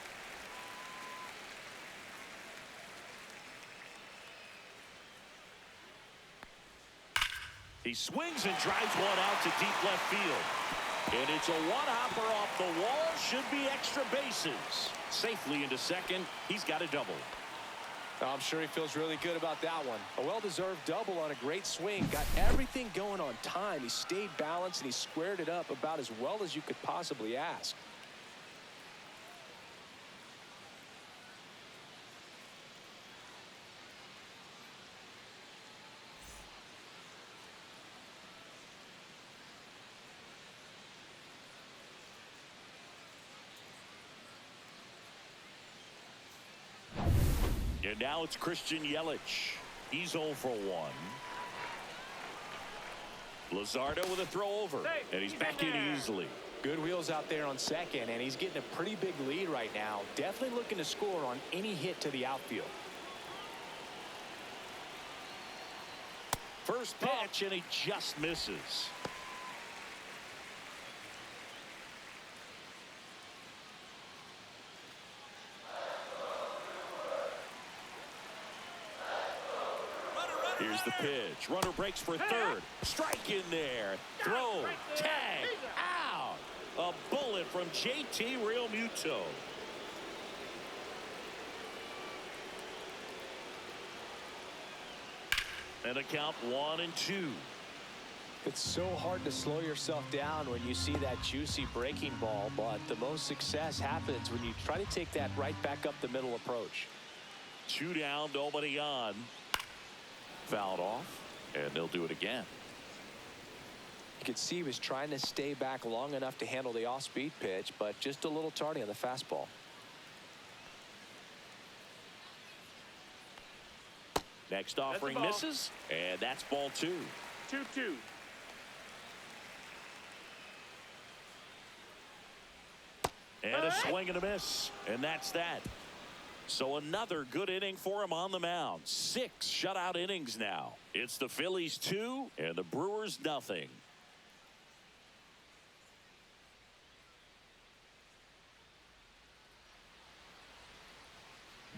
Speaker 1: He swings and drives 1 out to deep left field. And it's a 1-hopper off the wall. Should be extra bases. Safely into second. He's got a double.
Speaker 2: I'm sure he feels really good about that one. A well-deserved double on a great swing. Got everything going on time. He stayed balanced and he squared it up about as well as you could possibly ask.
Speaker 1: And now it's Christian Yelich. He's 0 for 1. Luzardo with a throw over. And he's back in easily.
Speaker 2: Good wheels out there on second, and he's getting a pretty big lead right now. Definitely looking to score on any hit to the outfield.
Speaker 1: First pitch, and he just misses. Here's the pitch. Runner breaks for third. Strike in there. Throw. Tag. Out. A bullet from JT Realmuto. And a count 1-2.
Speaker 2: It's so hard to slow yourself down when you see that juicy breaking ball, but the most success happens when you try to take that right back up the middle approach.
Speaker 1: 2 down, nobody on. Fouled off, and they'll do it again.
Speaker 2: You could see he was trying to stay back long enough to handle the off-speed pitch, but just a little tardy on the fastball.
Speaker 1: Next offering misses, and that's ball 2.
Speaker 4: 2-2.
Speaker 1: And a swing and a miss, and that's that. So another good inning for him on the mound. 6 shutout innings now. It's the Phillies 2 and the Brewers nothing.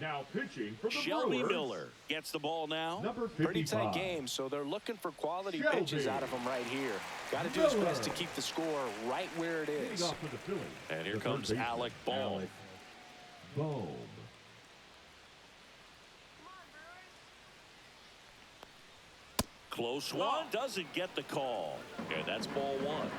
Speaker 3: Now pitching for the
Speaker 1: Shelby
Speaker 3: Brewers.
Speaker 1: Miller gets the ball now.
Speaker 3: Number 55.
Speaker 2: Pretty tight game, so they're looking for quality
Speaker 3: Shelby
Speaker 2: pitches out of him right here. Got to do his best to keep the score right where it
Speaker 3: Leading
Speaker 2: is.
Speaker 3: off for the Phillies,
Speaker 1: And here
Speaker 3: the
Speaker 1: comes
Speaker 3: third baseman,
Speaker 1: Alec Bohm.
Speaker 3: Alec Bohm.
Speaker 1: Close one, doesn't get the call. And that's ball 1.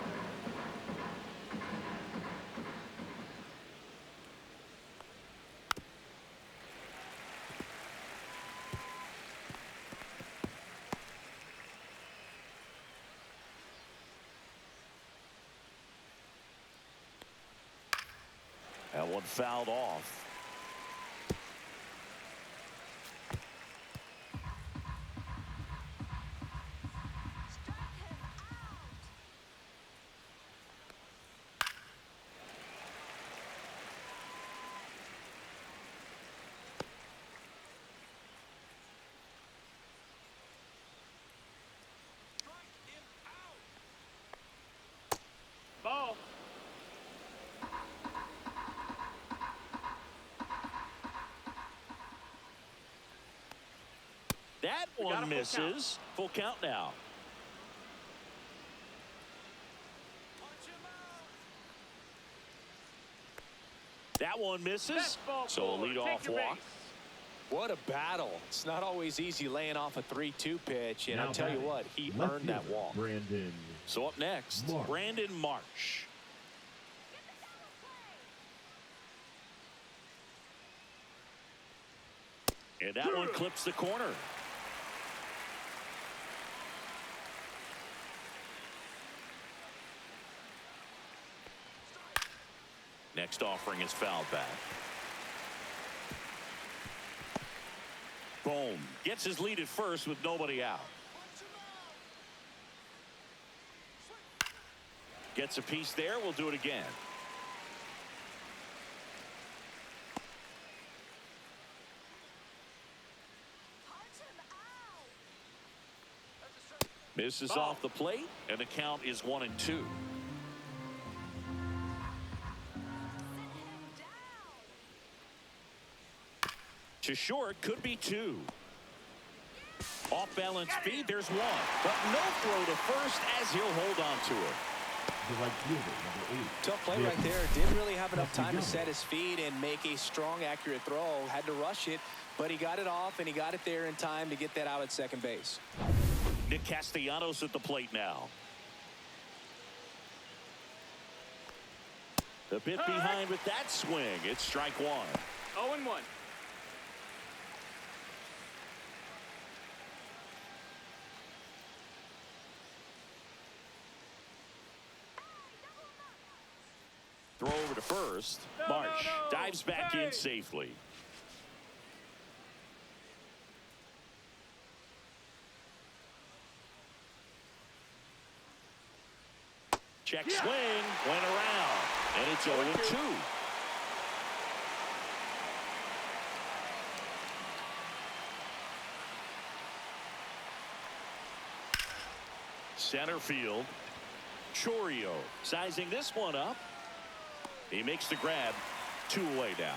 Speaker 1: That one fouled off.
Speaker 4: Ball.
Speaker 1: That
Speaker 4: We got a
Speaker 1: one
Speaker 4: full
Speaker 1: misses. Full count now. That one misses.
Speaker 4: That's ball
Speaker 1: So a
Speaker 4: 4.
Speaker 1: leadoff
Speaker 4: Take your
Speaker 1: walk.
Speaker 4: base.
Speaker 2: What a battle. It's not always easy laying off a 3-2 pitch, and
Speaker 3: Now
Speaker 2: I'll tell you
Speaker 3: batting,
Speaker 2: what, he
Speaker 3: left
Speaker 2: earned that
Speaker 3: fielder,
Speaker 2: walk.
Speaker 3: Brandon.
Speaker 1: So up next,
Speaker 3: Marsh.
Speaker 1: Brandon Marsh. And that one clips the corner. Next offering is fouled back. Bohm gets his lead at first with nobody out. Gets a piece there. We'll do it again. Misses off the plate, and the count is 1-2. To short, could be 2. Off balance speed, there's 1. But no throw to first as he'll hold on to it.
Speaker 3: The right fielder, number 8.
Speaker 2: Tough play right there. Didn't really have enough time to set his feet and make a strong, accurate throw. Had to rush it, but he got it off, and he got it there in time to get that out at second base.
Speaker 1: Nick Castellanos at the plate now. The bit behind with that swing. It's strike 1.
Speaker 4: 0-1.
Speaker 1: Throw over to first. Marsh dives back in safely. Check swing. Went around. And it's 0-2. Center field. Chorio sizing this one up. He makes the grab. 2 away now.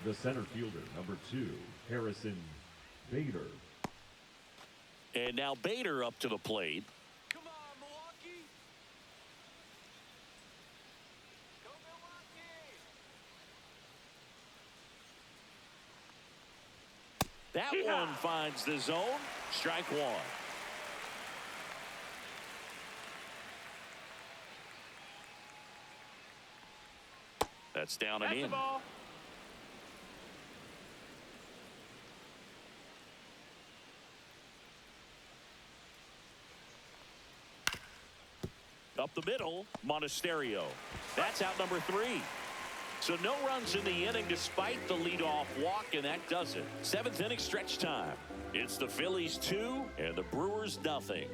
Speaker 3: The center fielder, number 2, Harrison Bader.
Speaker 1: And now Bader up to the plate.
Speaker 2: Come on, Milwaukee. Go Milwaukee.
Speaker 1: That one finds the zone. Strike one. That's down and
Speaker 4: That's the
Speaker 1: in.
Speaker 4: ball.
Speaker 1: Up the middle, Monasterio. That's out number 3. So no runs in the inning despite the leadoff walk, and that does it. 7th inning stretch time. It's the Phillies 2 and the Brewers nothing.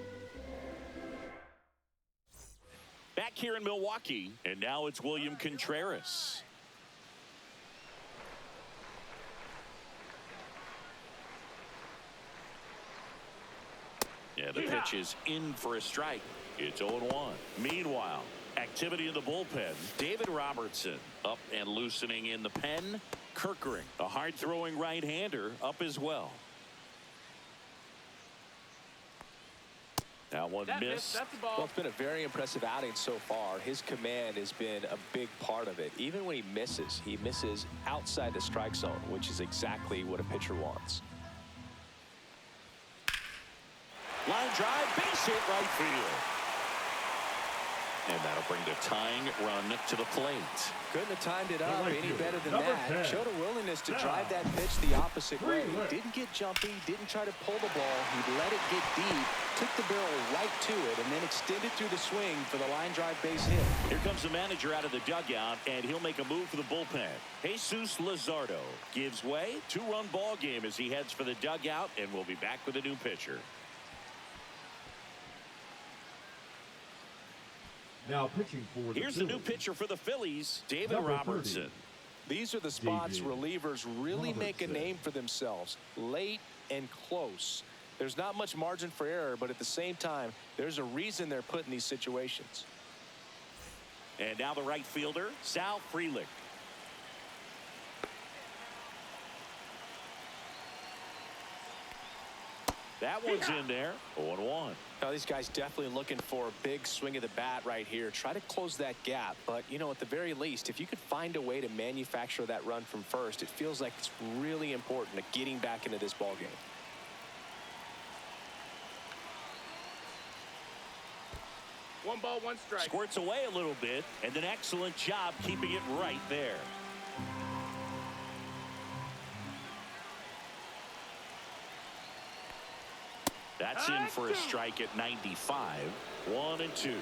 Speaker 1: Back here in Milwaukee, and now it's William Contreras. Yeah, the pitch is in for a strike. It's 0-1. Meanwhile, activity in the bullpen. David Robertson up and loosening in the pen. Kirkering, a hard-throwing right-hander, up as well. That one missed.
Speaker 4: That's the ball.
Speaker 2: Well, it's been a very impressive outing so far. His command has been a big part of it. Even when he misses outside the strike zone, which is exactly what a pitcher wants.
Speaker 1: Line drive, base hit, right field. And that'll bring the tying run to the plate.
Speaker 2: Couldn't have timed it up
Speaker 3: right
Speaker 2: any
Speaker 3: fielder,
Speaker 2: better than
Speaker 3: number
Speaker 2: that.
Speaker 3: 10.
Speaker 2: Showed a willingness to
Speaker 3: Now,
Speaker 2: drive that pitch the opposite way.
Speaker 3: Freeland.
Speaker 2: Didn't get jumpy, didn't try to pull the ball. He let it get deep, took the barrel right to it, and then extended through the swing for the line drive base hit.
Speaker 1: Here comes the manager out of the dugout, and he'll make a move for the bullpen. Jesus Luzardo gives way. 2-run ball game as he heads for the dugout, and we'll be back with a new pitcher.
Speaker 3: Now pitching for the
Speaker 1: Here's the new
Speaker 3: Phillies,
Speaker 1: pitcher for the Phillies, David
Speaker 3: number 30.
Speaker 1: Robertson.
Speaker 2: These are the spots
Speaker 3: David
Speaker 2: relievers really make a
Speaker 3: Robertson.
Speaker 2: name for themselves. Late and close. There's not much margin for error, but at the same time, there's a reason they're put in these situations.
Speaker 1: And now the right fielder, Sal Frelick. That one's in there. 0-1.
Speaker 2: Now, these guys definitely looking for a big swing of the bat right here. Try to close that gap. But, you know, at the very least, if you could find a way to manufacture that run from first, it feels like it's really important to getting back into this ball game.
Speaker 4: One ball, one strike.
Speaker 1: Squirts away a little bit, and an excellent job keeping it right there. That's in for a strike at 95. 1-2.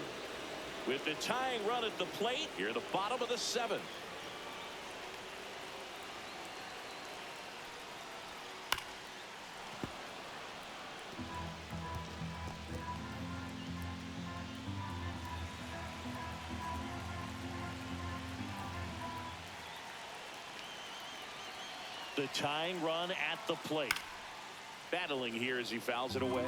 Speaker 1: With the tying run at the plate, here at the bottom of the 7th. The tying run at the plate. Battling here as he fouls it away.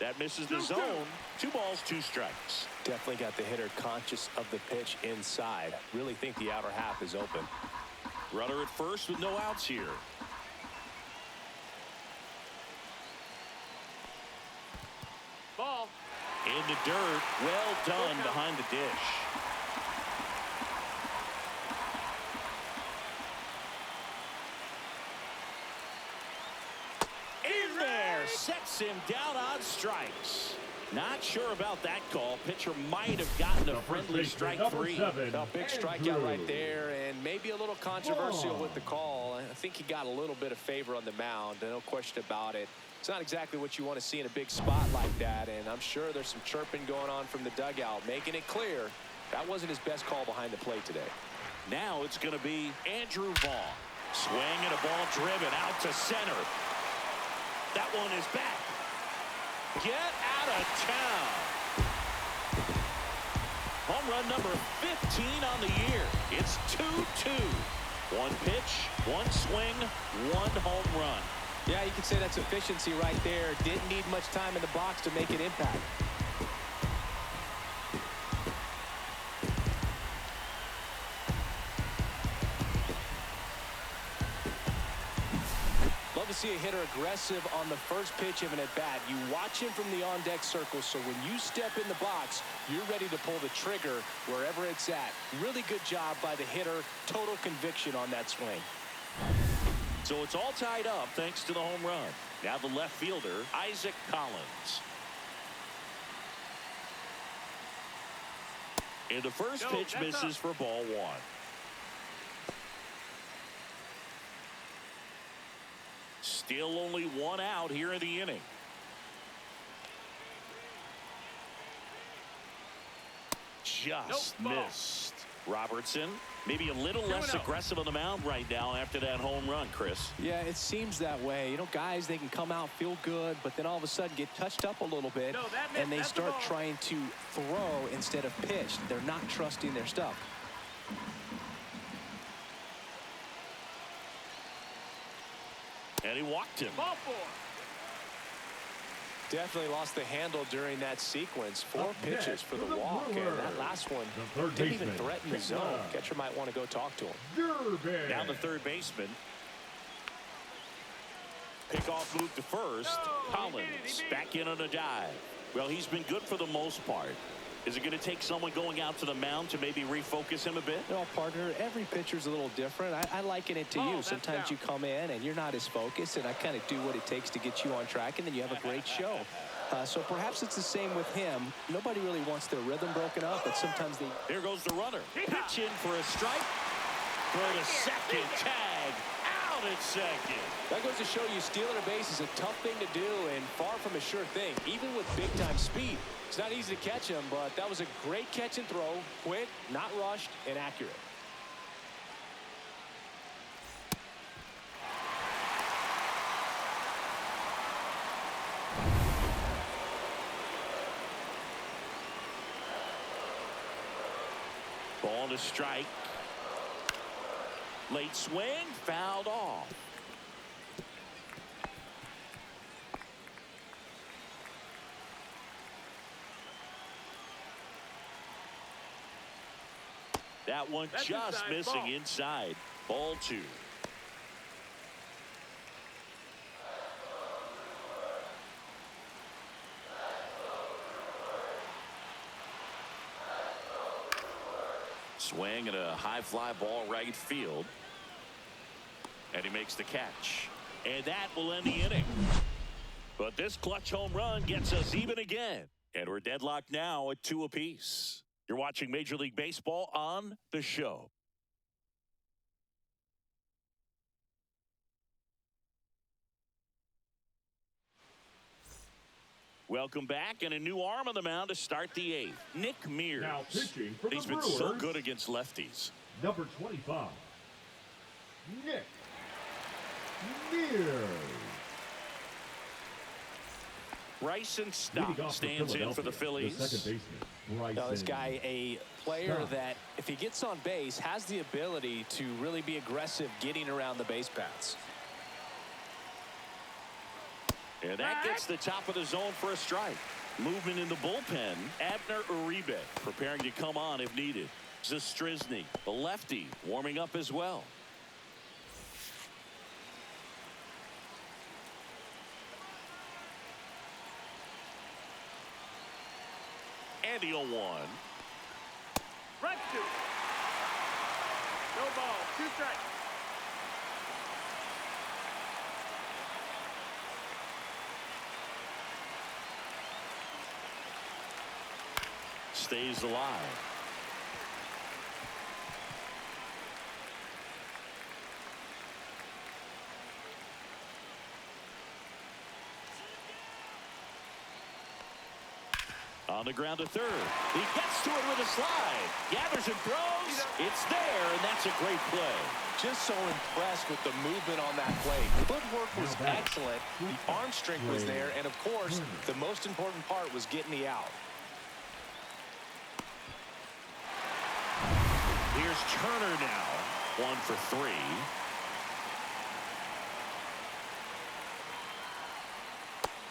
Speaker 1: That misses the zone. 2 balls, 2 strikes.
Speaker 2: Definitely got the hitter conscious of the pitch inside. Really think the outer half is open.
Speaker 1: Runner at first with no outs here.
Speaker 4: Ball.
Speaker 1: In the dirt. Well done behind the dish. In there. Sets him down on strikes. Not sure about that call. Pitcher might have gotten a friendly strike 3.
Speaker 2: A big strikeout right there, and maybe a little controversial with the call. I think he got a little bit of favor on the mound. No question about it. It's not exactly what you want to see in a big spot like that, and I'm sure there's some chirping going on from the dugout, making it clear that wasn't his best call behind the plate today.
Speaker 1: Now it's going to be Andrew Vaughn. Swing and a ball driven out to center. That one is back. Get out of town. Home run number 15 on the year. It's 2-2. One pitch, one swing, one home run.
Speaker 2: Yeah, you can say that's efficiency right there. Didn't need much time in the box to make an impact. Love to see a hitter aggressive on the first pitch of an at-bat. You watch him from the on-deck circle, so when you step in the box, you're ready to pull the trigger wherever it's at. Really good job by the hitter. Total conviction on that swing.
Speaker 1: So it's all tied up thanks to the home run. Now the left fielder, Isaac Collins. And the first pitch misses for ball one. Still only one out here in the inning. Just missed. Robertson maybe a little less aggressive on the mound right now after that home run, Chris.
Speaker 2: Yeah, it seems that way. You know, guys, they can come out, feel good, but then all of a sudden get touched up a little bit, and they start trying to throw instead of pitch. They're not trusting their stuff.
Speaker 1: And he walked him.
Speaker 4: Ball four.
Speaker 2: Definitely lost the handle during that sequence. 4 pitches for the walk, and that last one didn't even threaten the zone. Catcher might want to go talk to him.
Speaker 1: Now the third baseman. Pickoff move to first. Collins back in on a dive. Well, he's been good for the most part. Is it going to take someone going out to the mound to maybe refocus him a bit?
Speaker 2: No, partner, every pitcher's a little different. I liken it to you. Sometimes you come in and you're not as focused, and I kind of do what it takes to get you on track, and then you have a great show. So perhaps it's the same with him. Nobody really wants their rhythm broken up, but sometimes they...
Speaker 1: Here goes the runner. Pitch in for a strike. For the second tag. Out at second.
Speaker 2: That goes to show you stealing a base is a tough thing to do and far from a sure thing, even with big-time speed. It's not easy to catch him, but that was a great catch and throw. Quick, not rushed, and accurate.
Speaker 1: Ball to strike. Late swing, fouled off. That one just missing inside. Ball 2. Swing and a high fly ball right field. And he makes the catch. And that will end the inning. But this clutch home run gets us even again. And we're deadlocked now at 2 apiece. You're watching Major League Baseball on The Show. Welcome back, and a new arm on the mound to start the 8th. Nick Mears.
Speaker 3: Now pitching for the
Speaker 1: He's been
Speaker 3: Brewers,
Speaker 1: so good against lefties.
Speaker 3: number 25, Nick Mears.
Speaker 1: Bryson Stott stands in for the Phillies.
Speaker 3: The second baseman, Bryson.
Speaker 2: Now, this guy, a player that, if he gets on base, has the ability to really be aggressive getting around the base paths.
Speaker 1: And that gets the top of the zone for a strike. Movement in the bullpen. Abner Uribe preparing to come on if needed. Zastrizny, the lefty, warming up as well. And the 0-1.
Speaker 4: Strike 2. No ball. 2 strikes.
Speaker 1: Stays alive. On the ground to third. He gets to it with a slide. Gathers and throws. It's there, and that's a great play.
Speaker 2: Just so impressed with the movement on that play. Footwork was excellent. The arm strength was there. And, of course, the most important part was getting the out.
Speaker 1: Here's Turner now. 1 for 3.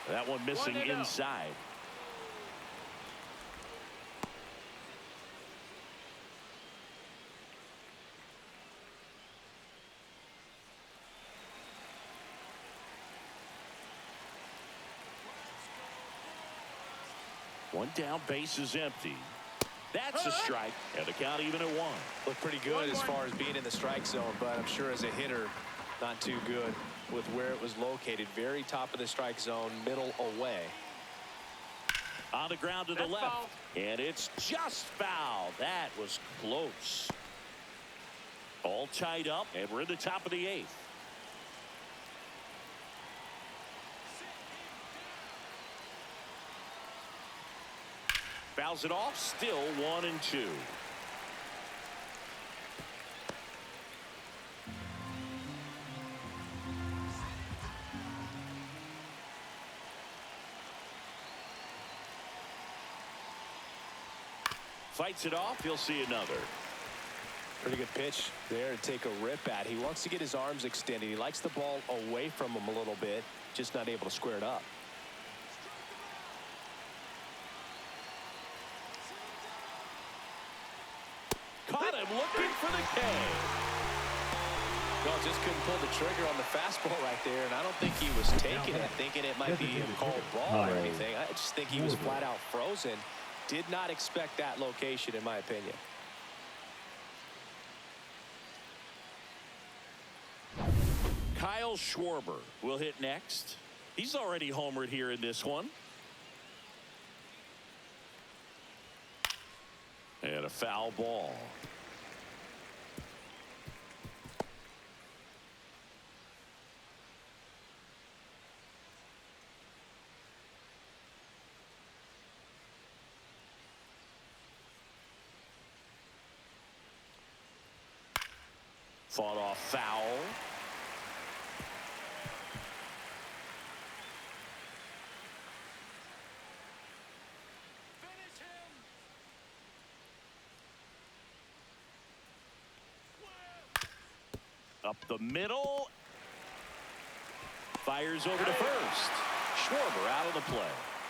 Speaker 1: That one missing inside. One down, base is empty. That's a strike, and the count even at 1.
Speaker 2: Looked pretty good as far as being in the strike zone, but I'm sure as a hitter, not too good with where it was located. Very top of the strike zone, middle away.
Speaker 1: On the ground to the left, foul. And it's just foul. That was close. All tied up, and we're in the top of the 8th. Fouls it off, still 1-2. Fights it off, he'll see another.
Speaker 2: Pretty good pitch there to take a rip at. He wants to get his arms extended. He likes the ball away from him a little bit, just not able to square it up.
Speaker 1: Caught him looking for the K.
Speaker 2: Well, just couldn't pull the trigger on the fastball right there, and I don't think he was taking it, thinking it might be a called ball or anything. I just think he was flat out frozen. Did not expect that location, in my opinion.
Speaker 1: Kyle Schwarber will hit next. He's already homered here in this one. And a foul ball. Fought off foul. Up the middle. Fires over to first. Schwarber out of the play.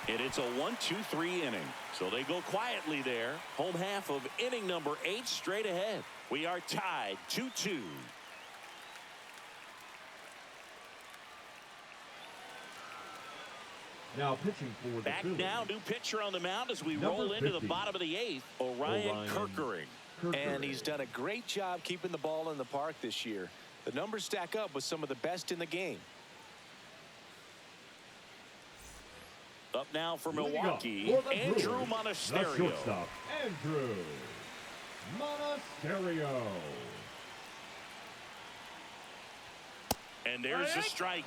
Speaker 1: And it's a 1-2-3 inning. So they go quietly there. Home half of inning number 8 straight ahead. We are tied 2-2.
Speaker 3: Now pitching for the
Speaker 1: Back
Speaker 3: Phillies.
Speaker 1: now, new pitcher on the mound as we roll into the bottom of the 8th. Orion Kirkering.
Speaker 2: And he's done a great job keeping the ball in the park this year. The numbers stack up with some of the best in the game.
Speaker 1: Up now for Milwaukee, Andrew Monasterio.
Speaker 3: The shortstop, Andrew Monasterio.
Speaker 1: And there's the strike.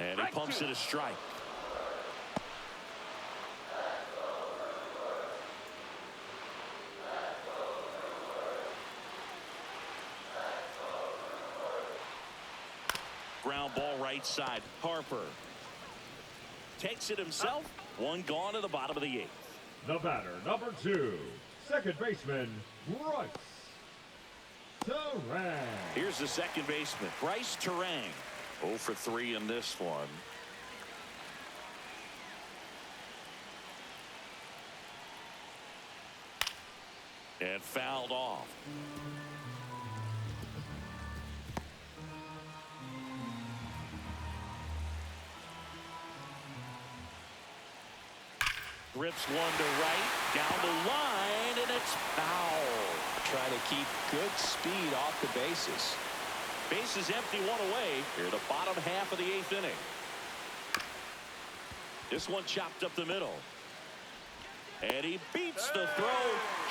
Speaker 1: And he pumps it a strike. Ground ball right side. Harper takes it himself. One gone to the bottom of the 8th.
Speaker 3: The batter, number 2, second baseman, Bryce Terang.
Speaker 1: Here's the second baseman, Bryce Terang. 0 for 3 in this one. And fouled off. Rips one to right, down the line, and it's foul.
Speaker 2: Trying to keep good speed off the bases.
Speaker 1: Bases empty, one away. Here the bottom half of the 8th inning. This one chopped up the middle. And he beats the throw.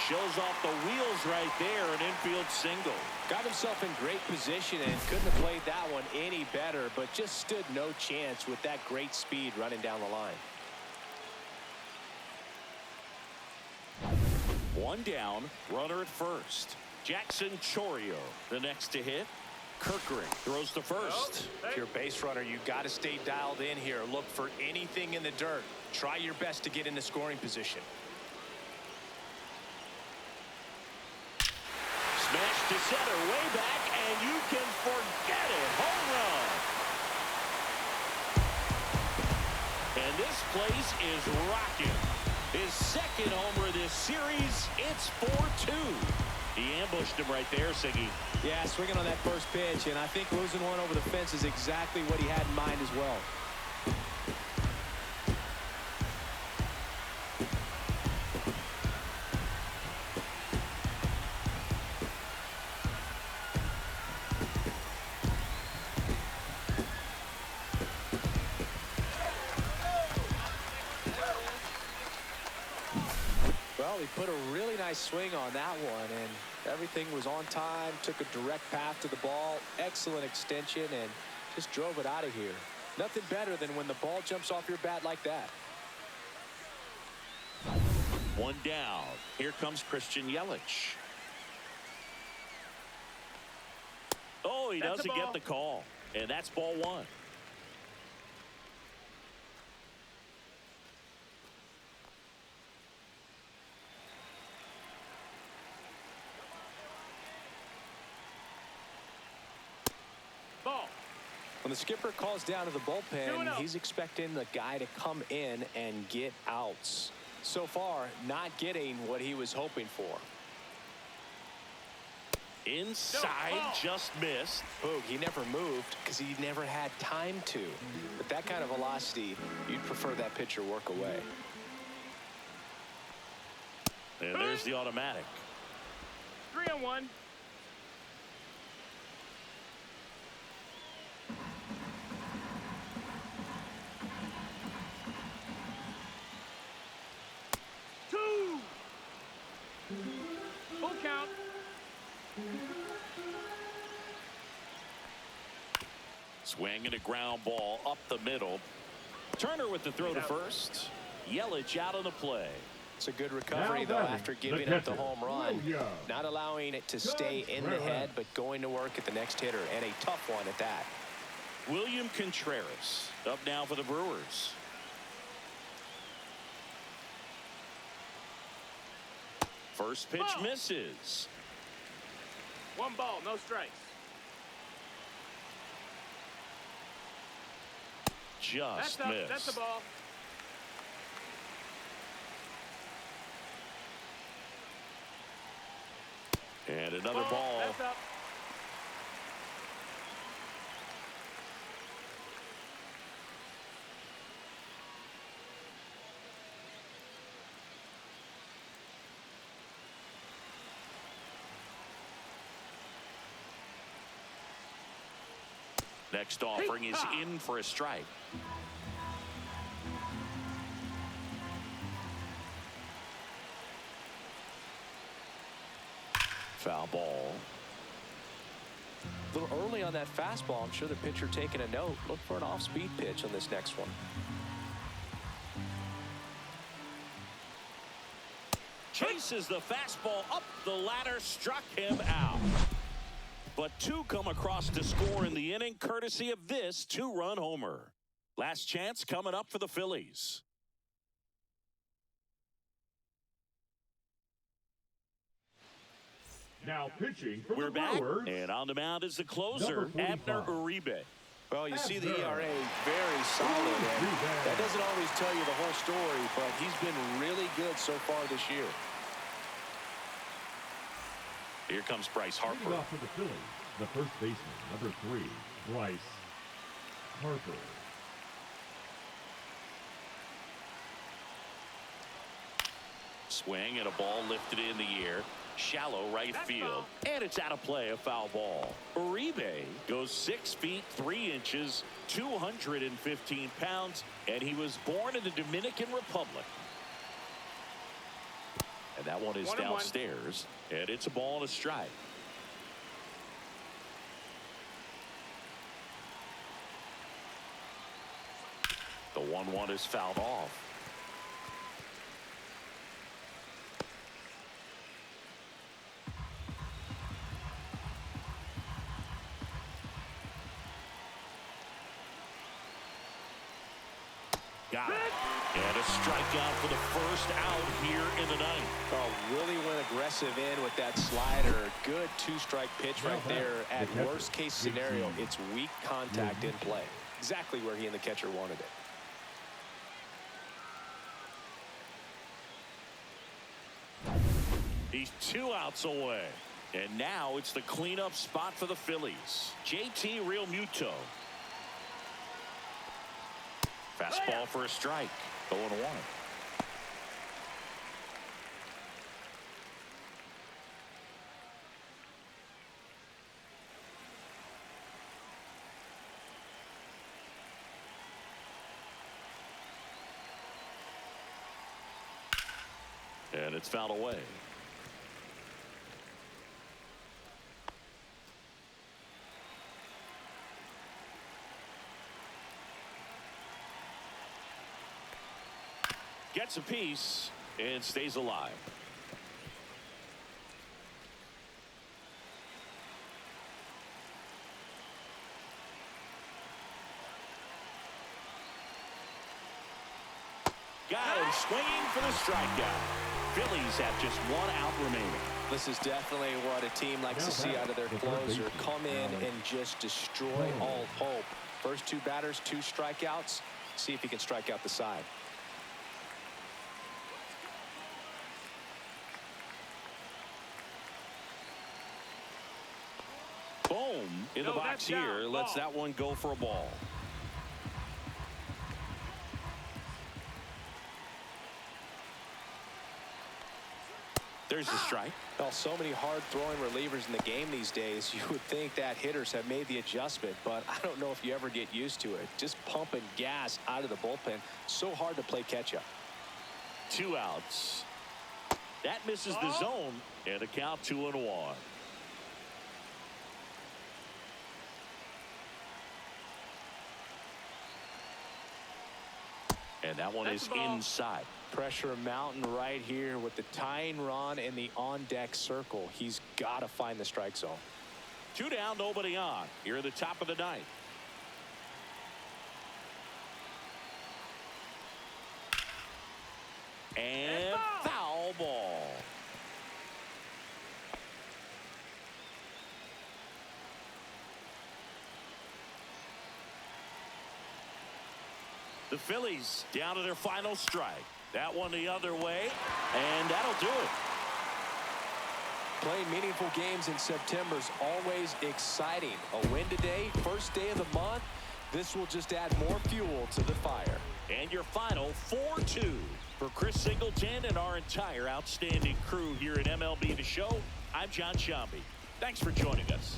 Speaker 1: Shows off the wheels right there. An infield single.
Speaker 2: Got himself in great position and couldn't have played that one any better, but just stood no chance with that great speed running down the line.
Speaker 1: One down, runner at first. Jackson Chorio, the next to hit. Kirkering throws to first.
Speaker 2: If you're a base runner, you got to stay dialed in here. Look for anything in the dirt. Try your best to get into scoring position.
Speaker 1: Smash to center, way back, and you can forget it. Home run. And this place is rocking. His second homer this series. It's 4-2. He ambushed him right there, Siggy.
Speaker 2: Yeah, swinging on that first pitch, and I think losing one over the fence is exactly what he had in mind as well. Well, he put a really nice swing on that one, and everything was on time, took a direct path to the ball, excellent extension, and just drove it out of here. Nothing better than when the ball jumps off your bat like that.
Speaker 1: One down. Here comes Christian Yelich. Oh, he doesn't get the call, and that's ball one.
Speaker 2: When the skipper calls down to the bullpen, he's expecting the guy to come in and get outs. So far, not getting what he was hoping for.
Speaker 1: Inside, just missed.
Speaker 2: Boog, he never moved because he never had time to. But that kind of velocity, you'd prefer that pitcher work away.
Speaker 1: And there's the automatic.
Speaker 4: 3-1. Full count.
Speaker 1: Swing and a ground ball up the middle. Turner with the throw to first. Yelich out on the play.
Speaker 2: It's a good recovery, though, after giving up the home run. Not allowing it to stay in the head, but going to work at the next hitter, and a tough one at that.
Speaker 1: William Contreras up now for the Brewers. First pitch misses.
Speaker 4: One ball, no strikes.
Speaker 1: Just
Speaker 4: That's
Speaker 1: missed.
Speaker 4: That's the ball.
Speaker 1: And another ball.
Speaker 4: That's up.
Speaker 1: Next offering is in for a strike. Foul ball.
Speaker 2: A little early on that fastball. I'm sure the pitcher taking a note. Look for an off-speed pitch on this next one.
Speaker 1: Chases the fastball up the ladder, struck him out. But two come across to score in the inning, courtesy of this two-run homer. Last chance coming up for the Phillies.
Speaker 3: Now pitching for
Speaker 1: We're
Speaker 3: the
Speaker 1: back,
Speaker 3: Brewers.
Speaker 1: and on the mound is the closer, Abner Uribe.
Speaker 2: Well, you see the ERA very solid, and that doesn't always tell you the whole story, but he's been really good so far this year.
Speaker 1: Here comes Bryce Harper.
Speaker 3: Leading off for the Phillies, the first baseman, number 3, Bryce Harper.
Speaker 1: Swing and a ball lifted in the air. Shallow right field. And it's out of play, a foul ball. Uribe goes 6 feet 3 inches, 215 pounds, and he was born in the Dominican Republic. And that one is
Speaker 4: 1-1.
Speaker 1: downstairs. And it's a ball and a strike. The 1-1 is fouled off. Got it. And a strikeout for the first out here in the ninth.
Speaker 2: Oh, really went aggressive in with that slider. Good two-strike pitch right there. At worst case scenario, it's weak contact in play. Exactly where he and the catcher wanted it.
Speaker 1: He's 2 outs away. And now it's the cleanup spot for the Phillies. JT Realmuto. Fastball for a strike. 0-1. And it's fouled away. Gets a piece and stays alive. Got him swinging for the strikeout. Phillies have just 1 out remaining.
Speaker 2: This is definitely what a team likes to see out of their closer. Come in and just destroy all hope. First 2 batters, 2 strikeouts. See if he can strike out the side.
Speaker 1: Boom in the box here. Lets that one go for a ball. There's the strike.
Speaker 2: Well, so many hard-throwing relievers in the game these days. You would think that hitters have made the adjustment, but I don't know if you ever get used to it. Just pumping gas out of the bullpen. So hard to play catch-up.
Speaker 1: 2 outs. That misses the zone, and a count 2-1. And that one is inside.
Speaker 2: Pressure mountain right here with the tying run in the on-deck circle. He's got to find the strike zone.
Speaker 1: 2 down, nobody on. Here at the top of the ninth. And foul ball. The Phillies down to their final strike. That one the other way, and that'll do it.
Speaker 2: Playing meaningful games in September is always exciting. A win today, first day of the month. This will just add more fuel to the fire.
Speaker 1: And your final 4-2 for Chris Singleton and our entire outstanding crew here at MLB The Show. I'm John Shambi. Thanks for joining us.